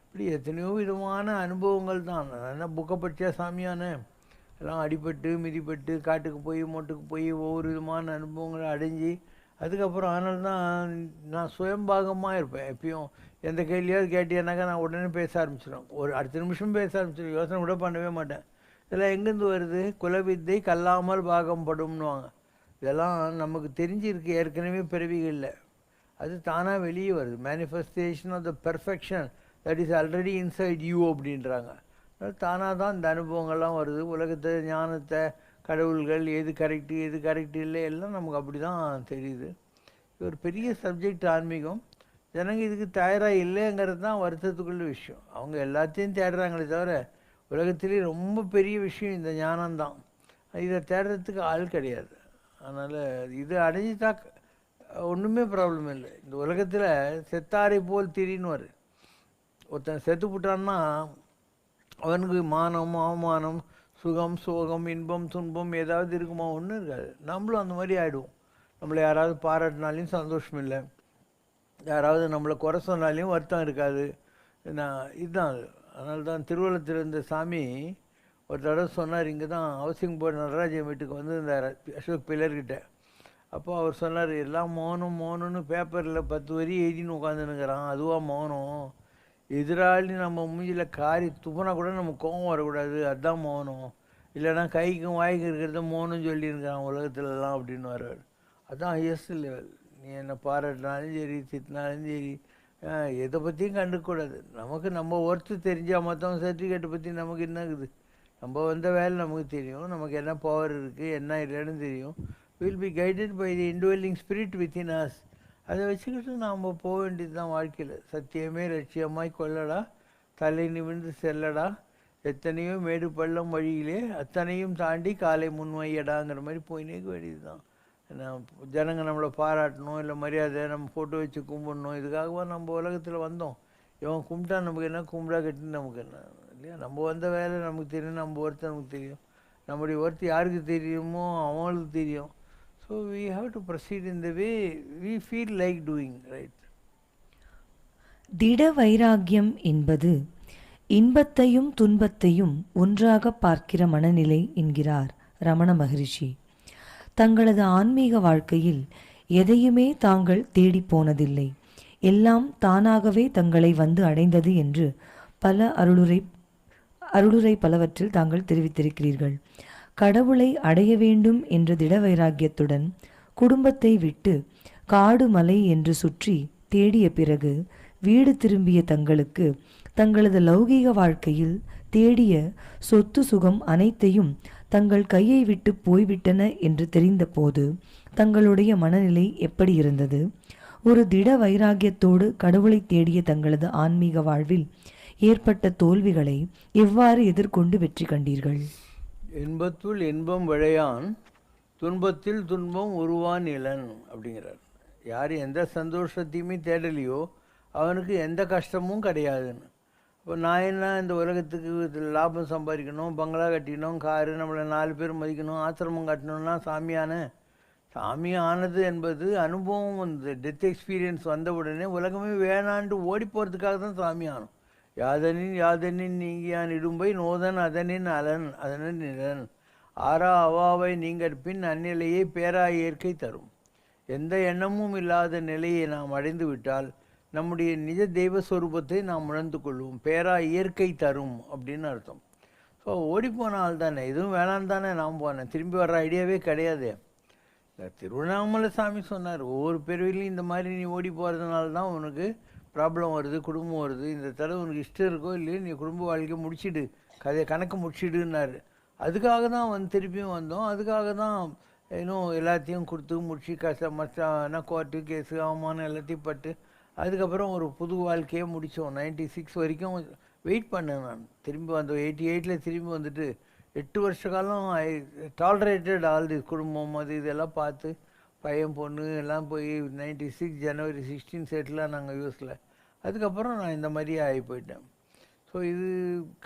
இப்படி எத்தனையோ விதமான அனுபவங்கள் தான். நான் என்ன புக்கை படித்தா சாமியான எல்லாம் அடிபட்டு மிதிப்பட்டு காட்டுக்கு போய் மொட்டுக்கு போய் ஒவ்வொரு விதமான அனுபவங்களை அடைஞ்சி அதுக்கப்புறம் ஆனால் தான் நான் சுயம்பாகமாக இருப்பேன். எப்பயும் எந்த கேள்வியாவது கேட்டேன்னாக்கா நான் உடனே பேச ஆரம்பிச்சிடும். ஒரு அடுத்த நிமிஷம் பேச ஆரம்பிச்சிடும், யோசனை கூட பண்ணவே மாட்டேன். இதெல்லாம் எங்கேருந்து வருது? குலவித்தை கல்லாமல் பாகம் படும்னுவாங்க. இதெல்லாம் நமக்கு தெரிஞ்சிருக்கு ஏற்கனவே பிறவிகளில், அது தானாக வெளியே வருது. Manifestation of the perfection that is already inside you அப்படின்றாங்க. தானாக தான் இந்த அனுபவங்கள்லாம் வருது. உலகத்தை, ஞானத்தை, கடவுள்கள், எது கரெக்டு இல்லை எல்லாம் நமக்கு அப்படி தான் தெரியுது. இது ஒரு பெரிய சப்ஜெக்ட் ஆன்மீகம். ஜனங்க இதுக்கு தயாராக இல்லைங்கிறது தான் வருத்தத்துக்குள்ள விஷயம். அவங்க எல்லாத்தையும் தேடுறாங்களே தவிர உலகத்திலே ரொம்ப பெரிய விஷயம் இந்த ஞானம்தான். இதை தேடுறதுக்கு ஆள் கிடையாது. அதனால் இது அடைஞ்சிட்டா ஒன்றுமே ப்ராப்ளம் இல்லை. இந்த உலகத்தில் செத்தாரை போல் திரின்னு ஒருத்தன் செத்து போட்டான்னா அவனுக்கு மானம் அவமானம் சுகம் சோகம் இன்பம் துன்பம் ஏதாவது இருக்குமா? ஒன்றும் இருக்காது. நம்மளும் அந்த மாதிரி ஆகிடுவோம். நம்மளை யாராவது பாராட்டினாலையும் சந்தோஷம் இல்லை, யாராவது நம்மளை குறை சொன்னாலையும் வருத்தம் இருக்காது. இதுதான் அது. அதனால தான் திருவள்ளத்தில் இருந்த சாமி ஒரு தடவை சொன்னார், இங்கே தான் ஹவுசிங் போர்டு நடராஜன் வீட்டுக்கு வந்து இந்த அசோக் பில்லர்கிட்ட. அப்போ அவர் சொன்னார், எல்லாம் மௌனம்னு பேப்பரில் 10 வரி எழுதின்னு உட்காந்துனுங்கிறான், அதுவாக மௌனம். எதிராளி நம்ம மூஞ்சியில் காரி துப்புனா கூட நம்ம கோபம் வரக்கூடாது, அதுதான் மௌனம். இல்லைனா கைக்கும் வாய்க்கு இருக்கிறத மௌனம் சொல்லியிருக்கிறான் உலகத்துலலாம் அப்படின்னு வர்றார். அதுதான் ஹையஸ்ட் லெவல். நீ என்னை பாராட்டினாலும் சரி திட்டினாலும் சரி எதை பற்றியும் கண்டுக்கூடாது. நமக்கு நம்ம ஒர்த்து தெரிஞ்சால் மற்றவங்க சர்டிஃபிகேட்டை பற்றி நமக்கு என்ன இருக்குது? நம்ம வந்த வேலை நமக்கு தெரியும், நமக்கு என்ன பவர் இருக்குது என்ன இல்லைன்னு தெரியும். Will be guided by the indwelling spirit within us. அதை வச்சுக்கிட்டு நாம் போக வேண்டியது தான் வாழ்க்கையில். சத்தியமே லட்சியமாய் கொள்ளடா, தலை நிமிர்ந்து செல்லடா, எத்தனையோ மேடு பள்ளம் வழியிலே அத்தனையும் தாண்டி காலை முன்வையடாங்கிற மாதிரி போயினே வேண்டியது தான். ஜனங்க நம்மளை பாராட்டணும், இல்லை மரியாதை, நம்ம ஃபோட்டோ வச்சு கும்பிடணும், இதுக்காகவா நம்ம உலகத்தில் வந்தோம்? இவன் கும்பிட்டா நமக்கு என்ன, கும்பிடா கட்டின்னு நமக்கு என்ன இல்லையா? நம்ம வந்த வேலை நமக்கு தெரியும், நம்ம ஒர்த்து நமக்கு தெரியும். நம்முடைய ஒர்த்து யாருக்கு தெரியுமோ அவங்களுக்கு தெரியும். So we have to proceed in the way we feel like doing, right? திட வைராகியம் என்பது இன்பத்தையும் துன்பத்தையும் ஒன்றாக பார்க்கிற மனநிலை என்கிறார் ரமண மகரிஷி. தங்களது ஆன்மீக வாழ்க்கையில் எதையுமே தாங்கள் தேடி போனதில்லை, எல்லாம் தானாகவே தங்களை வந்து அடைந்தது என்று பல அருளுரை பலவற்றில் தாங்கள் தெரிவித்திருக்கிறீர்கள். கடவுளை அடைய வேண்டும் என்ற திட வைராக்கியத்துடன் குடும்பத்தை விட்டு காடு மலை என்று சுற்றி தேடிய பிறகு வீடு திரும்பிய தங்களுக்கு தங்களது லௌகீக வாழ்க்கையில் தேடிய சொத்து சுகம் அனைத்தையும் தங்கள் கையை விட்டு போய்விட்டன என்று தெரிந்த போது தங்களுடைய மனநிலை எப்படி இருந்தது? ஒரு திட வைராக்கியத்தோடு கடவுளை தேடிய தங்களது ஆன்மீக வாழ்வில் ஏற்பட்ட தோல்விகளை எவ்வாறு எதிர்கொண்டு வெற்றி கண்டீர்கள்? இன்பத்துள் இன்பம் விளையான், துன்பத்தில் துன்பம் உருவான் இளன் அப்படிங்கிறார். யார் எந்த சந்தோஷத்தையுமே தேடலையோ அவனுக்கு எந்த கஷ்டமும் கிடையாதுன்னு. இப்போ நான் என்ன இந்த உலகத்துக்கு இதில் லாபம் சம்பாதிக்கணும், பங்களா கட்டிக்கணும், காரு, நம்மளை 4 பேர் மதிக்கணும், ஆசிரமம் கட்டணும்னா சாமி ஆனது என்பது அனுபவம். வந்து டெத் எக்ஸ்பீரியன்ஸ் வந்த உடனே உலகமே வேணாண்டு ஓடி போகிறதுக்காக தான் சாமி ஆனோம். யாதனின் நீங்கியான் இடும்பை நோதன் அதனின் அலன் அதனின் நிலன் ஆறா அவாவை நீங்கள் பின் அந்நிலையை பேரா இயற்கை தரும். எந்த எண்ணமும் இல்லாத நிலையை நாம் அடைந்து விட்டால் நம்முடைய நிஜ தெய்வஸ்வரூபத்தை நாம் உணர்ந்து கொள்வோம். பேரா இயற்கை தரும் அப்படின்னு அர்த்தம். ஸோ ஓடிப்போன ஆள் தானே, எதுவும் வேணான்னு தானே நான் போனேன். திரும்பி வர்ற ஐடியாவே கிடையாது. திருவண்ணாமலை சாமி சொன்னார், ஒவ்வொரு பிறவிலையும் இந்த மாதிரி நீ ஓடி போகிறதுனால தான் உனக்கு ப்ராப்ளம் வருது, குடும்பம் வருது. இந்த தடவை உனக்கு இஷ்டம் இருக்கோ இல்லையோ நீ குடும்ப வாழ்க்கையை முடிச்சிடு, கணக்கு முடிச்சிடுன்னாரு. அதுக்காக தான் திருப்பியும் வந்தோம். அதுக்காக தான் இன்னும் எல்லாத்தையும் கொடுத்து முடிச்சு மற்ற கோர்ட்டு கேஸு அவமானம் எல்லாத்தையும் பட்டு அதுக்கப்புறம் ஒரு புது வாழ்க்கையே முடித்தோம். 96 வரைக்கும் வெயிட் பண்ணேன் நான். திரும்பி வந்தோம் 88 திரும்பி வந்துட்டு 8 வருஷ காலம் ஐ டாலரேட்டட் ஆல் திஸ். குடும்பம் அது இதெல்லாம் பார்த்து பையன் பொண்ணு எல்லாம் போய் 96 ஜனவரி 16 செட்டில் நாங்கள் யூஎஸில். அதுக்கப்புறம் நான் இந்த மாதிரி ஆகி போயிட்டேன். ஸோ இது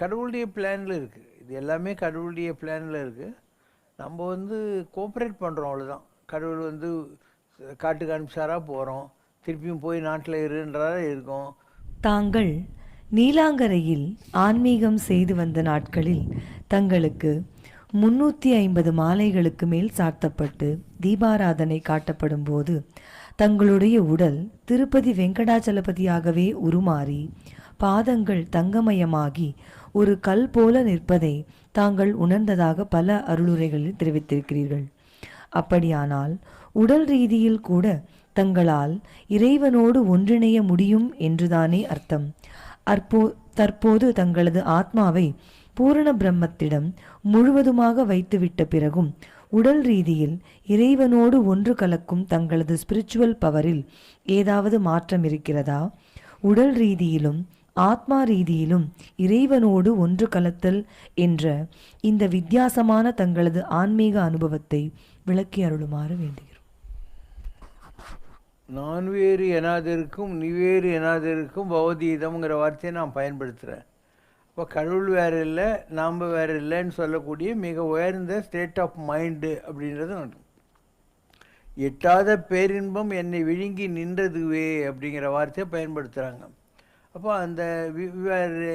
கடவுளுடைய பிளானில் இருக்குது. இது எல்லாமே கடவுளுடைய பிளானில் இருக்குது. நம்ம கோஆப்ரேட் பண்ணுறோம், அவ்வளோதான். கடவுள் காட்டுக்கு அனுப்பிச்சாரா போகிறோம், திருப்பியும் போய் நாட்டில் இருன்றாரா இருக்கோம். தாங்கள் நீலாங்கரையில் ஆன்மீகம் செய்து வந்த நாட்களில் தங்களுக்கு 350 மாலைகளுக்கு மேல் சாத்தப்பட்டு தீபாராதனை காட்டப்படும் போது தங்களுடைய உடல் திருப்பதி வெங்கடாச்சலபதியாகவே உருமாறி பாதங்கள் தங்கமயமாகி ஒரு கல் போல நிற்பதை தாங்கள் உணர்ந்ததாக பல அருளுரைகளில் தெரிவித்திருக்கிறீர்கள். அப்படியானால் உடல் ரீதியில் கூட தங்களால் இறைவனோடு ஒன்றிணைய முடியும் என்றுதானே அர்த்தம். தற்போது தங்களது ஆத்மாவை பூரண பிரம்மத்திடம் முழுவதுமாக வைத்துவிட்ட பிறகும் உடல் ரீதியில் இறைவனோடு ஒன்று கலக்கும் தங்களது ஸ்பிரிச்சுவல் பவரில் ஏதாவது மாற்றம் இருக்கிறதா? உடல் ரீதியிலும் ஆத்மா ரீதியிலும் இறைவனோடு ஒன்று கலத்தல் என்ற இந்த வித்தியாசமான தங்களது ஆன்மீக அனுபவத்தை விளக்கி அருளுமாறு வேண்டுகிறோம். நான் வேறு எனாதிருக்கும் நீ வேறு எனாதிருக்கும் பவதீதம்ங்கிற வார்த்தையை நான் பயன்படுத்துகிறேன். இப்போ கடவுள் வேறு இல்லை, நாம் வேறு இல்லைன்னு சொல்லக்கூடிய மிக உயர்ந்த ஸ்டேட் ஆஃப் மைண்டு அப்படின்றது எட்டாத பேரின்பம் என்னை விழுங்கி நின்றதுவே அப்படிங்கிற வார்த்தையை பயன்படுத்துகிறாங்க. அப்போ அந்த வேறு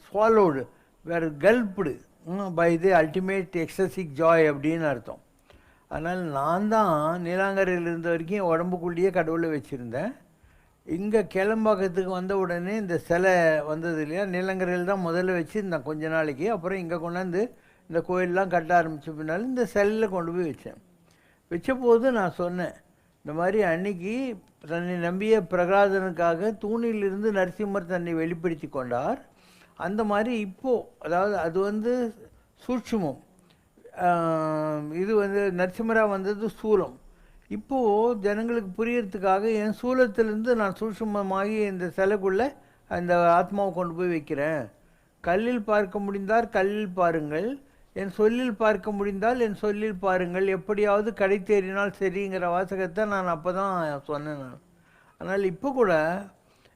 ஸ்வாலோடு வேறு கல்ப்டு பை தி அல்டிமேட் எக்ஸசிக் ஜாய் அப்படின்னு அர்த்தம். அதனால் நான் தான் நீலாங்கரையில் இருந்த வரைக்கும் உடம்புக்குள்ளேயே கடவுளை வச்சுருந்தேன். இங்கே கேளம்பாக்கத்துக்கு வந்த உடனே இந்த சிலை வந்தது இல்லையா, நீலாங்கரையில் தான் முதல்ல வச்சுருந்தேன் கொஞ்ச நாளைக்கு. அப்புறம் இங்கே கொண்டாந்து இந்த கோயிலெலாம் கட்ட ஆரம்பித்த பின்னாலும் இந்த சிலையில் கொண்டு போய் வச்சபோது நான் சொன்னேன், இந்த மாதிரி அன்னைக்கு தன்னை நம்பிய பிரகலாதனுக்காக தூணிலிருந்து நரசிம்மர் தன்னை வெளிப்படுத்தி கொண்டார். அந்த மாதிரி இப்போது அதாவது அது சூட்சுமம், இது நரசிம்மராக வந்தது ஸ்தூலம். இப்போது ஜனங்களுக்கு புரியறதுக்காக என் சூலத்திலேருந்து நான் சூட்சுமமாகி இந்த சிலைக்குள்ளே அந்த ஆத்மாவை கொண்டு போய் வைக்கிறேன். கல்லில் பார்க்க முடிந்தால் கல்லில் பாருங்கள், என் சொல்லில் பார்க்க முடிந்தால் என் சொல்லில் பாருங்கள், எப்படியாவது கடை தேறினால் சரிங்கிற வாசகத்தை நான் அப்போ தான் சொன்னேன் நான். அதனால் இப்போ கூட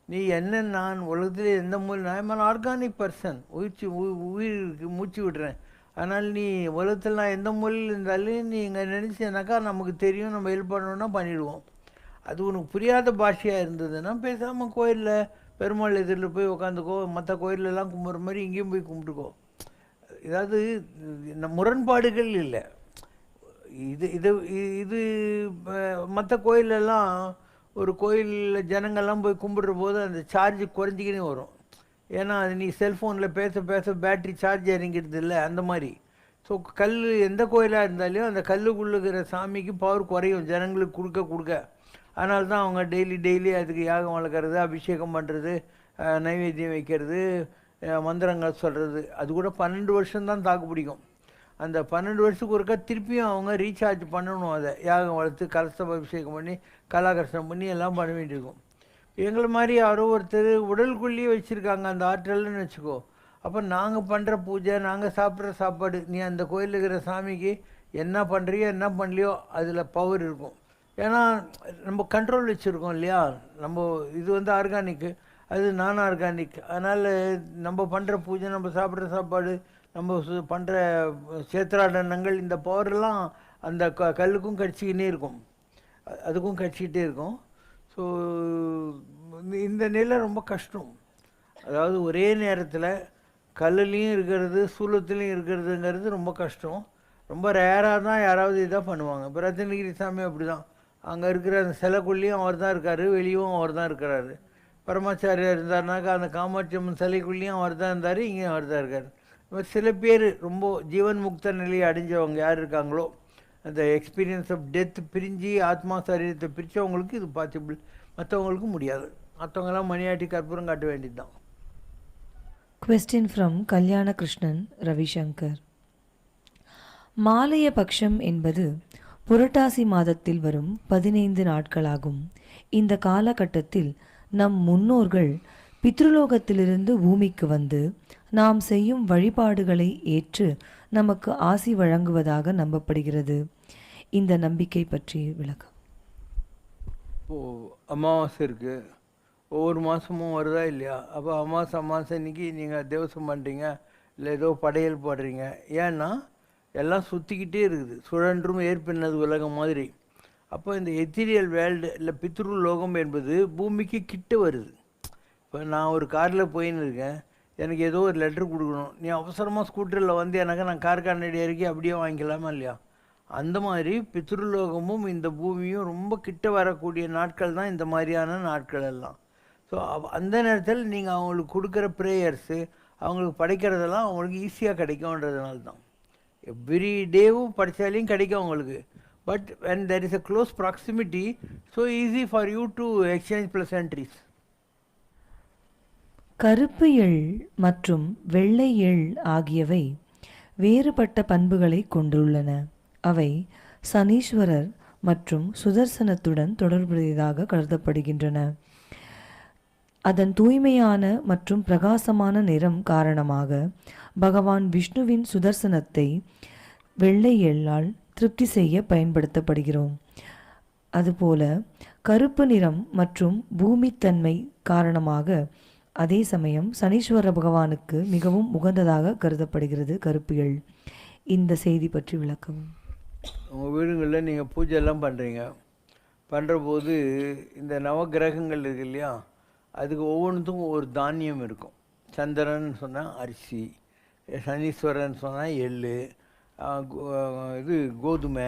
நீ என்ன, நான் உலகத்தில் எந்த நான் ஆர்கானிக் பர்சன், உயிருக்கு மூச்சு விடுறேன். அதனால் நீ உலகத்தில் நான் எந்த மூலையில் இருந்தாலும் நீ இங்கே நினச்சேனாக்கா நமக்கு தெரியும், நம்ம ஹெல்ப் பண்ணணுன்னா பண்ணிவிடுவோம். அது உனக்கு புரியாத பாஷையாக இருந்ததுன்னா பேசாமல் கோயிலில் பெருமாள் எதிரில் போய் உக்காந்துக்கோ, மற்ற கோயிலெலாம் கும்பிட்ற மாதிரி இங்கேயும் போய் கும்பிட்டுக்கோ. ஏதாவது முரண்பாடுகள் இல்லை. இது மற்ற கோயிலெல்லாம் ஒரு கோயிலில் ஜனங்கள்லாம் போய் கும்பிட்ற போது அந்த சார்ஜ் குறைஞ்சிக்கினே வரும். ஏன்னா அது நீ செல்ஃபோனில் பேச பேட்டரி சார்ஜ் இறங்கிடுது இல்லை, அந்த மாதிரி. ஸோ எந்த கோயிலாக இருந்தாலும் அந்த கல்லுக்குள்ளுக்கிற சாமிக்கு பவர் குறையும் ஜனங்களுக்கு கொடுக்க. அதனால தான் அவங்க டெய்லி அதுக்கு யாகம் வளர்க்குறது, அபிஷேகம் பண்ணுறது, நைவேத்தியம் வைக்கிறது, மந்திரங்கள் சொல்கிறது. அது கூட 12 வருஷம்தான் தாக்கு பிடிக்கும். அந்த 12 வருஷத்துக்கு ஒருக்கா திருப்பியும் அவங்க ரீசார்ஜ் பண்ணணும். அதை யாகம் வளர்த்து கலசம் அபிஷேகம் பண்ணி கலாகர்ஷனம் பண்ணி எல்லாம் பண்ண வேண்டியிருக்கும். எங்களை மாதிரி யாரோ ஒருத்தர் உடலுக்குள்ளேயே வச்சுருக்காங்க அந்த ஆற்றல்னு வச்சுக்கோ. அப்போ நாங்கள் பண்ணுற பூஜை, நாங்கள் சாப்பிட்ற சாப்பாடு, நீ அந்த கோயிலில் இருக்கிற சாமிக்கு என்ன பண்ணுறியோ என்ன பண்ணலையோ அதில் பவர் இருக்கும். ஏன்னா நம்ம கண்ட்ரோல் வச்சுருக்கோம் இல்லையா. நம்ம இது ஆர்கானிக்கு. அது நான் ஆர்கானிக். அதனால் நம்ம பண்ணுற பூஜை, நம்ம சாப்பிட்ற சாப்பாடு, நம்ம பண்ணுற சேத்திராடனங்கள், இந்த பவரெல்லாம் அந்த கல்லுக்கும் கடிச்சிக்கிட்டே இருக்கும், அதுக்கும் கடிச்சிக்கிட்டே இருக்கும். ஸோ இந்த நிலை ரொம்ப கஷ்டம். அதாவது ஒரே நேரத்தில் கல்லுலேயும் இருக்கிறது சூலத்துலேயும் இருக்கிறதுங்கிறது ரொம்ப கஷ்டம். ரொம்ப ரேராக தான் யாராவது இதாக பண்ணுவாங்க. இப்போ ரத்னகிரி சாமி அப்படி தான், அங்கே இருக்கிற அந்த சிலைக்குள்ளேயும் அவர் தான் இருக்கார், வெளியும் அவர் தான் இருக்கிறாரு. பரமாச்சாரியார் இருந்தார்னாக்கா அந்த காமாட்சி அம்மன் சிலைக்குள்ளேயும் அவர் தான் இருந்தார், இங்கேயும் அவர் தான் இருக்கார். இந்த மாதிரி சில பேர் ரொம்ப ஜீவன் முக்த நிலையை அடைஞ்சவங்க யார் இருக்காங்களோ, அந்த எக்ஸ்பீரியன்ஸ் ஆஃப் டெத் பிரிஞ்சு ஆத்மா சரீரத்தை பிரித்தவங்களுக்கு இது பாசிபிள், மற்றவங்களுக்கு முடியாது. மற்றவங்கெல்லாம் மணியாட்டி கற்பூரம் காட்ட வேண்டியது தான். Question from கல்யாண கிருஷ்ணன் ரவிசங்கர். மாலைய பட்சம் என்பது புரட்டாசி மாதத்தில் வரும் 15 நாட்களாகும். இந்த காலகட்டத்தில் நம் முன்னோர்கள் பித்ருலோகத்திலிருந்து பூமிக்கு வந்து நாம் செய்யும் வழிபாடுகளை ஏற்று நமக்கு ஆசி வழங்குவதாக நம்பப்படுகிறது. இந்த நம்பிக்கை பற்றி விளக்கம். அமாவாசை இருக்குது, ஒவ்வொரு மாதமும் வருதா இல்லையா? அப்போ அமாவாசை அன்றைக்கி நீங்கள் தேவசம் பண்ணுறீங்க, இல்லை ஏதோ படையல் போடுறீங்க. ஏன்னா எல்லாம் சுற்றிக்கிட்டே இருக்குது, சுழன்றும் ஏற்பின்னது உலகம் மாதிரி. அப்போ இந்த எத்திரியல் வேர்ல்டு இல்லை பித்ரு லோகம் என்பது பூமிக்கு கிட்ட வருது. இப்போ நான் ஒரு காரில் போயின்னு இருக்கேன், எனக்கு ஏதோ ஒரு லெட்டர் கொடுக்கணும், நீ அவசரமாக ஸ்கூட்டரில் வந்து எனக்கு நான் கார் கண்ணாடி இறக்கி அப்படியே வாங்கிக்கலாமா இல்லையா? அந்த மாதிரி பித்ருலோகமும் இந்த பூமியும் ரொம்ப கிட்ட வரக்கூடிய நாட்கள் தான் இந்த மாதிரியான நாட்கள் எல்லாம். ஸோ அந்த நேரத்தில் நீங்கள் அவங்களுக்கு கொடுக்குற ப்ரேயர்ஸு, அவங்களுக்கு படைக்கிறதெல்லாம் அவங்களுக்கு ஈஸியாக கிடைக்கும்ன்றதுனால தான். எவ்ரி டேவும் படித்தாலையும் கிடைக்கும் அவங்களுக்கு. But when there is a close proximity, so easy for you to exchange pleasantries. கருப்பு எள் மற்றும் வெள்ளை எள் ஆகியவை வேறுபட்ட பண்புகளை கொண்டுள்ளன. அவை சனீஸ்வரர் மற்றும் சுதர்சனத்துடன் தொடர்புடையதாக கருதப்படுகின்றன. அதன் தூய்மையான மற்றும் பிரகாசமான நிறம் காரணமாக பகவான் விஷ்ணுவின் சுதர்சனத்தை வெள்ளை எள்ளால் திருப்தி செய்ய பயன்படுத்தப்படுகிறோம். அதுபோல கருப்பு நிறம் மற்றும் பூமித்தன்மை காரணமாக அதே சமயம் சனீஸ்வர பகவானுக்கு மிகவும் உகந்ததாக கருதப்படுகிறது கருப்பு எள். இந்த செய்தி பற்றி விளக்கவும். உங்கள் வீடுகளில் நீங்கள் பூஜையெல்லாம் பண்ணுறீங்க, பண்ணுறபோது இந்த நவகிரகங்கள் இருக்கு இல்லையா, அதுக்கு ஒவ்வொன்றுத்துக்கும் ஒரு தானியம் இருக்கும். சந்திரன் சொன்னால் அரிசி, சனீஸ்வரன் சொன்னால் எள், இது கோதுமை,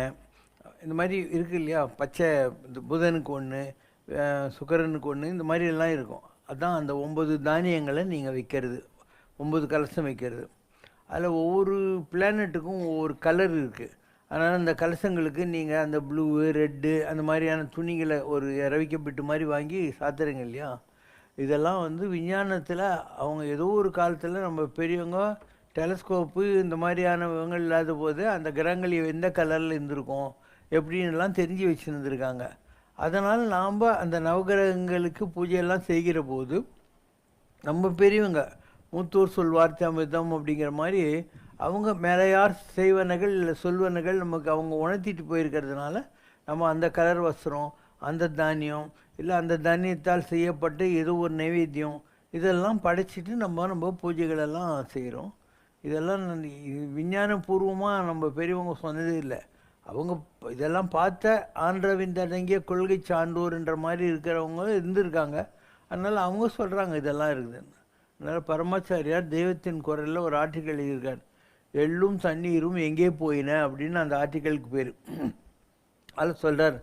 இந்த மாதிரி இருக்குது இல்லையா. பச்சை புதனுக்கு ஒன்று, சுக்கரனுக்கு ஒன்று, இந்த மாதிரி எல்லாம் இருக்கும். அதுதான் அந்த 9 தானியங்களை நீங்கள் வைக்கிறது, 9 கலசம் வைக்கிறது. அதில் ஒவ்வொரு பிளானட்டுக்கும் ஒவ்வொரு கலர் இருக்குது. அதனால் அந்த கலசங்களுக்கு நீங்கள் அந்த ப்ளூ, ரெட்டு அந்த மாதிரியான துணிகளை ஒரு ரவிக்கப்பட்டு மாதிரி வாங்கி சாத்துறீங்க இல்லையா. இதெல்லாம் வந்து விஞ்ஞானத்தில் அவங்க ஏதோ ஒரு காலத்தில் நம்ம பெரியவங்க டெலஸ்கோப்பு இந்த மாதிரியான விவங்கள் இல்லாத போது அந்த கிரகங்கள் எந்த கலரில் இருந்திருக்கும் எப்படின்லாம் தெரிஞ்சு வச்சுருந்துருக்காங்க. அதனால் நாம் அந்த நவகிரகங்களுக்கு பூஜையெல்லாம் செய்கிற போது நம்ம பெரியவங்க மூத்தோர் சொல் வார்த்தை அமிர்தம் அப்படிங்கிற மாதிரி அவங்க மேலையார் செய்வனகள் இல்லை சொல்வனகள் நமக்கு அவங்க உணர்த்திட்டு போயிருக்கிறதுனால நம்ம அந்த கலர் வஸ்திரம், அந்த தானியம், இல்லை அந்த தானியத்தால் செய்யப்பட்டு ஏதோ ஒரு நைவேத்தியம் இதெல்லாம் படைச்சிட்டு நம்ம பூஜைகளெல்லாம் செய்கிறோம். இதெல்லாம் விஞ்ஞானபூர்வமாக நம்ம பெரியவங்க சொன்னதே இல்லை. அவங்க இதெல்லாம் பார்த்த ஆன்றவிந்தடங்கிய கொள்கை சான்றோர்ன்ற மாதிரி இருக்கிறவங்க இருந்திருக்காங்க. அதனால் அவங்க சொல்கிறாங்க இதெல்லாம் இருக்குதுன்னு. அதனால் பரமாச்சாரியார் தெய்வத்தின் குரலில் ஒரு ஆர்டிக்கல் எழுதியிருக்கார், எள்ளும் தண்ணீரும் எங்கே போயின அப்படின்னு அந்த ஆர்டிக்கலுக்கு பேர். அதில் சொல்கிறார்,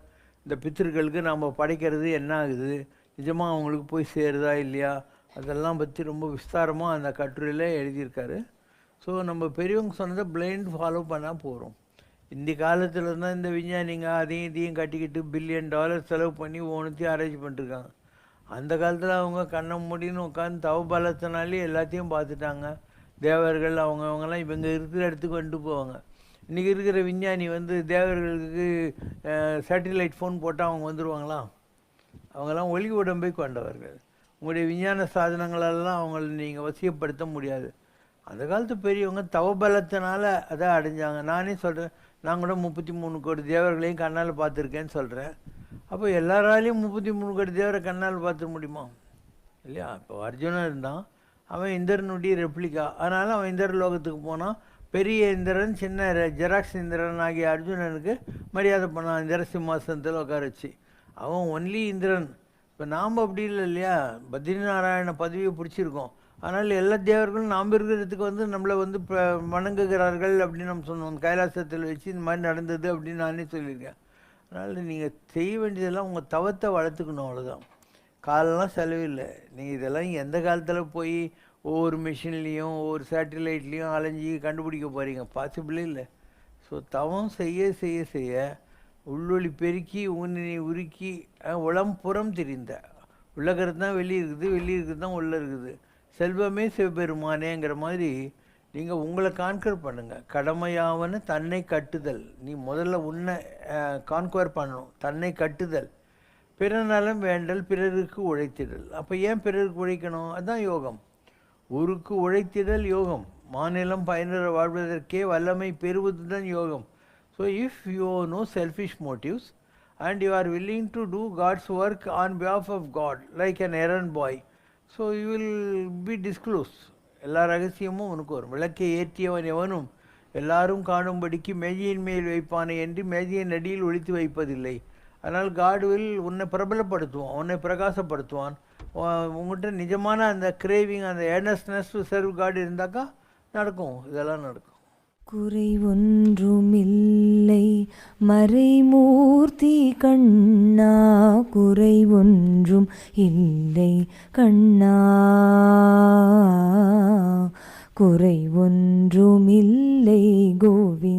இந்த பித்திருக்களுக்கு நாம் படைக்கிறது என்ன ஆகுது, நிஜமாக அவங்களுக்கு போய் சேருதா இல்லையா, அதெல்லாம் பற்றி ரொம்ப விஸ்தாரமாக அந்த கட்டுரையில் எழுதியிருக்காரு. ஸோ நம்ம பெரியவங்க சொன்னதை பிளைண்ட் ஃபாலோ பண்ணால் போகிறோம். இந்த காலத்தில் தான் இந்த விஞ்ஞானிங்க அதையும் இதையும் கட்டிக்கிட்டு $1 பில்லியன் செலவு பண்ணி ஒன்றுத்தையும் அரேஞ்ச் பண்ணிருக்காங்க. அந்த காலத்தில் அவங்க கண்ணை மூடின்னு உட்காந்து தவபலத்தினாலே எல்லாத்தையும் பார்த்துட்டாங்க. தேவர்கள் அவங்கெல்லாம் இவங்க இருக்கிற இடத்துக்கு வந்துட்டு போவாங்க. இன்றைக்கி இருக்கிற விஞ்ஞானி வந்து தேவர்களுக்கு சேட்டிலைட் ஃபோன் போட்டால் அவங்க வந்துடுவாங்களா? அவங்கெல்லாம் ஒளி உடம்பை கொண்டவர்கள். உங்களுடைய விஞ்ஞான சாதனங்களெல்லாம் அவங்கள நீங்கள் வசியப்படுத்த முடியாது. அந்த காலத்து பெரியவங்க தவபலத்தினால அதை அடைஞ்சாங்க. நானே சொல்கிறேன், நான் கூட 33 கோடி தேவர்களையும் கண்ணால் பார்த்துருக்கேன்னு சொல்கிறேன். அப்போ எல்லாராலையும் 33 கோடி தேவரை கண்ணால் பார்த்துட முடியுமா? இல்லையா? இப்போ அர்ஜுனன் இருந்தான், அவன் இந்திரனுடைய ரெப்ளிகா. அதனால் அவன் இந்திர லோகத்துக்கு போனான். பெரிய இந்திரன் சின்ன ஜெராக்ஸ் இந்திரன் ஆகிய அர்ஜுனனுக்கு மரியாதை பண்ணான் இந்திர சிம்மாசனத்தில் உட்கார வச்சு. அவன் ஒன்லி இந்திரன். இப்போ நாம் அப்படி இல்லை இல்லையா? பத்ரிநாராயண பதவியை பிடிச்சிருக்கோம். அதனால் எல்லா தேவர்களும் நாம் இருக்கிறதுக்கு வந்து நம்மளை வந்து வணங்குகிறார்கள் அப்படின்னு நம்ம சொன்னோம். கைலாசத்தில் வச்சு இந்த மாதிரி நடந்தது அப்படின்னு நானே சொல்லியிருக்கேன். அதனால் நீங்கள் செய்ய வேண்டியதெல்லாம் உங்கள் தவத்தை வளர்த்துக்கணும், அவ்வளோதான். காலெல்லாம் செலவில்லை. நீங்கள் இதெல்லாம் எந்த காலத்தில் போய் ஒவ்வொரு மிஷின்லேயும் ஒவ்வொரு சேட்டிலைட்லேயும் அலைஞ்சி கண்டுபிடிக்க போகிறீங்க? பாசிபிளே இல்லை. ஸோ தவம் செய்ய செய்ய செய்ய உள்ளொளி பெருக்கி ஊனினை உருக்கி உளம் புறம் தெரிந்த உள்ளக்கிறது தான் வெளியே இருக்குது, வெளியே இருக்குது தான் உள்ளே இருக்குது. செல்வமே சிவபெருமானேங்கிற மாதிரி நீங்கள் உங்களை கான்கர் பண்ணுங்கள். கடமையாவன்னு தன்னை கட்டுதல். நீ முதல்ல உன்னை கான்கவர் பண்ணணும். தன்னை கட்டுதல், பிற நலம் வேண்டல், பிறருக்கு உழைத்திடல். அப்போ ஏன் பிறருக்கு உழைக்கணும்? அதுதான் யோகம். ஊருக்கு உழைத்திடல் யோகம். மாநிலம் பயனுற வாழ்வதற்கே வல்லமை பெறுவது தான் யோகம். So if you know selfish motives and you are willing to do God's work on behalf of God like an errand boy, so you will be disclosed. எல்லா ரகசியமும் உனக்கு வரும். விளக்கை ஏற்றியவன் எவனும் எல்லாரும் காணும்படிக்கு மேஜையின் மேல் வைப்பானே என்று மேஜையின் அடியில் ஒழித்து வைப்பதில்லை. அதனால் காட்வில் உன்னை பிரபலப்படுத்துவான், உன்னை பிரகாசப்படுத்துவான். உங்கள்கிட்ட நிஜமான அந்த கிரேவிங், அந்த ஏர்னஸ்னஸ் டு சர்வ் காட் இருந்தாக்கா நடக்கும், இதெல்லாம் நடக்கும். குறை ஒன்றுமில்லை மறைமூர்த்தி கண்ணா, குறை ஒன்றும் இல்லை கண்ணா, குறை ஒன்றுமில்லை கோவிந்தா.